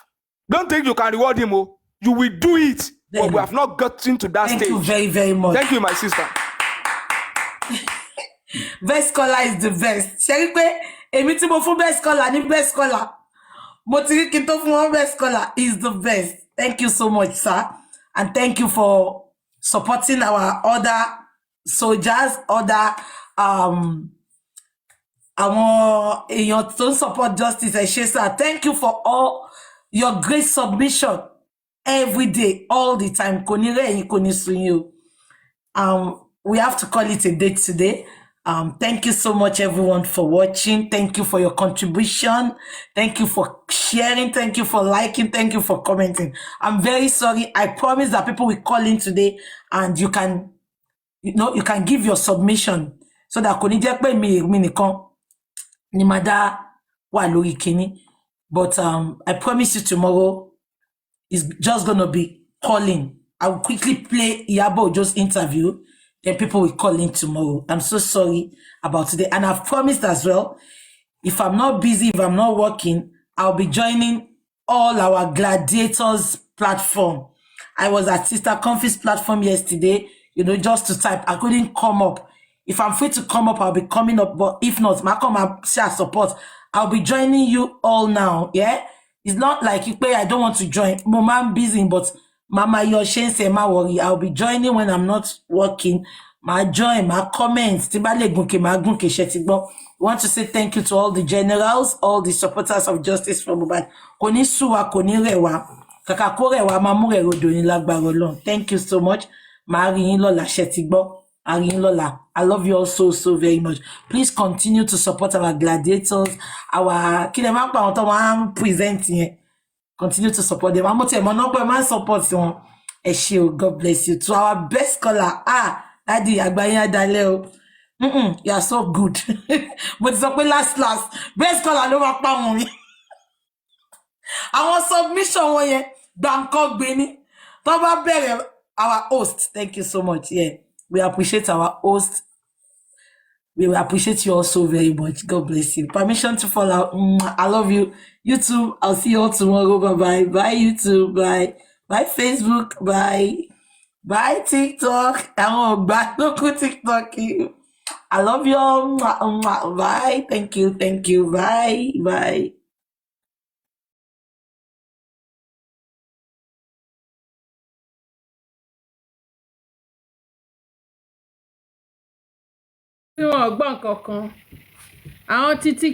don't think you can reward him. You will do it, but we have not gotten to that stage. Thank you very, very much. Thank you, my sister. Best caller is the best. Ṣé pé èmi tí mo fún best caller ní best caller. Mo ti rí kí n tó fún wọn best caller is the best. Thank you so much, sir. And thank you for supporting our other soldiers, other àwọn èèyàn tó support justice ẹ ṣé sir. Thank you for all your great submission. Every day, all the time. We have to call it a day today. Thank you so much, everyone, for watching. Thank you for your contribution. Thank you for sharing. Thank you for liking. Thank you for commenting. I'm very sorry. I promise that people will call in today and you can give your submission so that but I promise you tomorrow is just going to be calling. I will quickly play Iyabo Ojo's interview. Then people will call in tomorrow. I'm so sorry about today. And I've promised as well, if I'm not busy, if I'm not working, I'll be joining all our gladiators platform. I was at Sister Comfy's platform yesterday, just to type. I couldn't come up. If I'm free to come up, I'll be coming up. But if not, my come and share support. I'll be joining you all now. Yeah, it's not like you pay. I don't want to join. Mom, I'm busy, but Mama, your shame say ma worry. I'll be joining when I'm not working. My join, my comments. Tibale gunke, ma gunke shetigbo. We want to say thank you to all the generals, all the supporters of justice from Mohbad. Koni suwa, koni rewa. Kaka ko rewa, ma mu rero do ni lágbára Ọlọ́run. Thank you so much. Ma rí yín lọ́la shetigbo. Lola, I love you all so, so very much. Please continue to support our gladiators, our presenting. Continue to support them. I'm not support them. God bless you. To our best caller, Daddy Agbanya Daleo. You are so good. But it's okay, last. Best caller, no ma pa won. Our submission one yẹn, Bangkok Beni. Toba bẹ̀rẹ̀, our host. Thank you so much. Yeah. We appreciate our host. We will appreciate you all so very much. God bless you. Permission to follow. I love you. YouTube, I'll see you all tomorrow. Bye-bye. Bye, YouTube. Bye. Bye, Facebook. Bye. Bye, TikTok. Bye, local TikTok. I love you all. Bye. Thank you. Thank you. Bye. Bye. Tí wọn ò gbọ́ nǹkan kan àwọn títí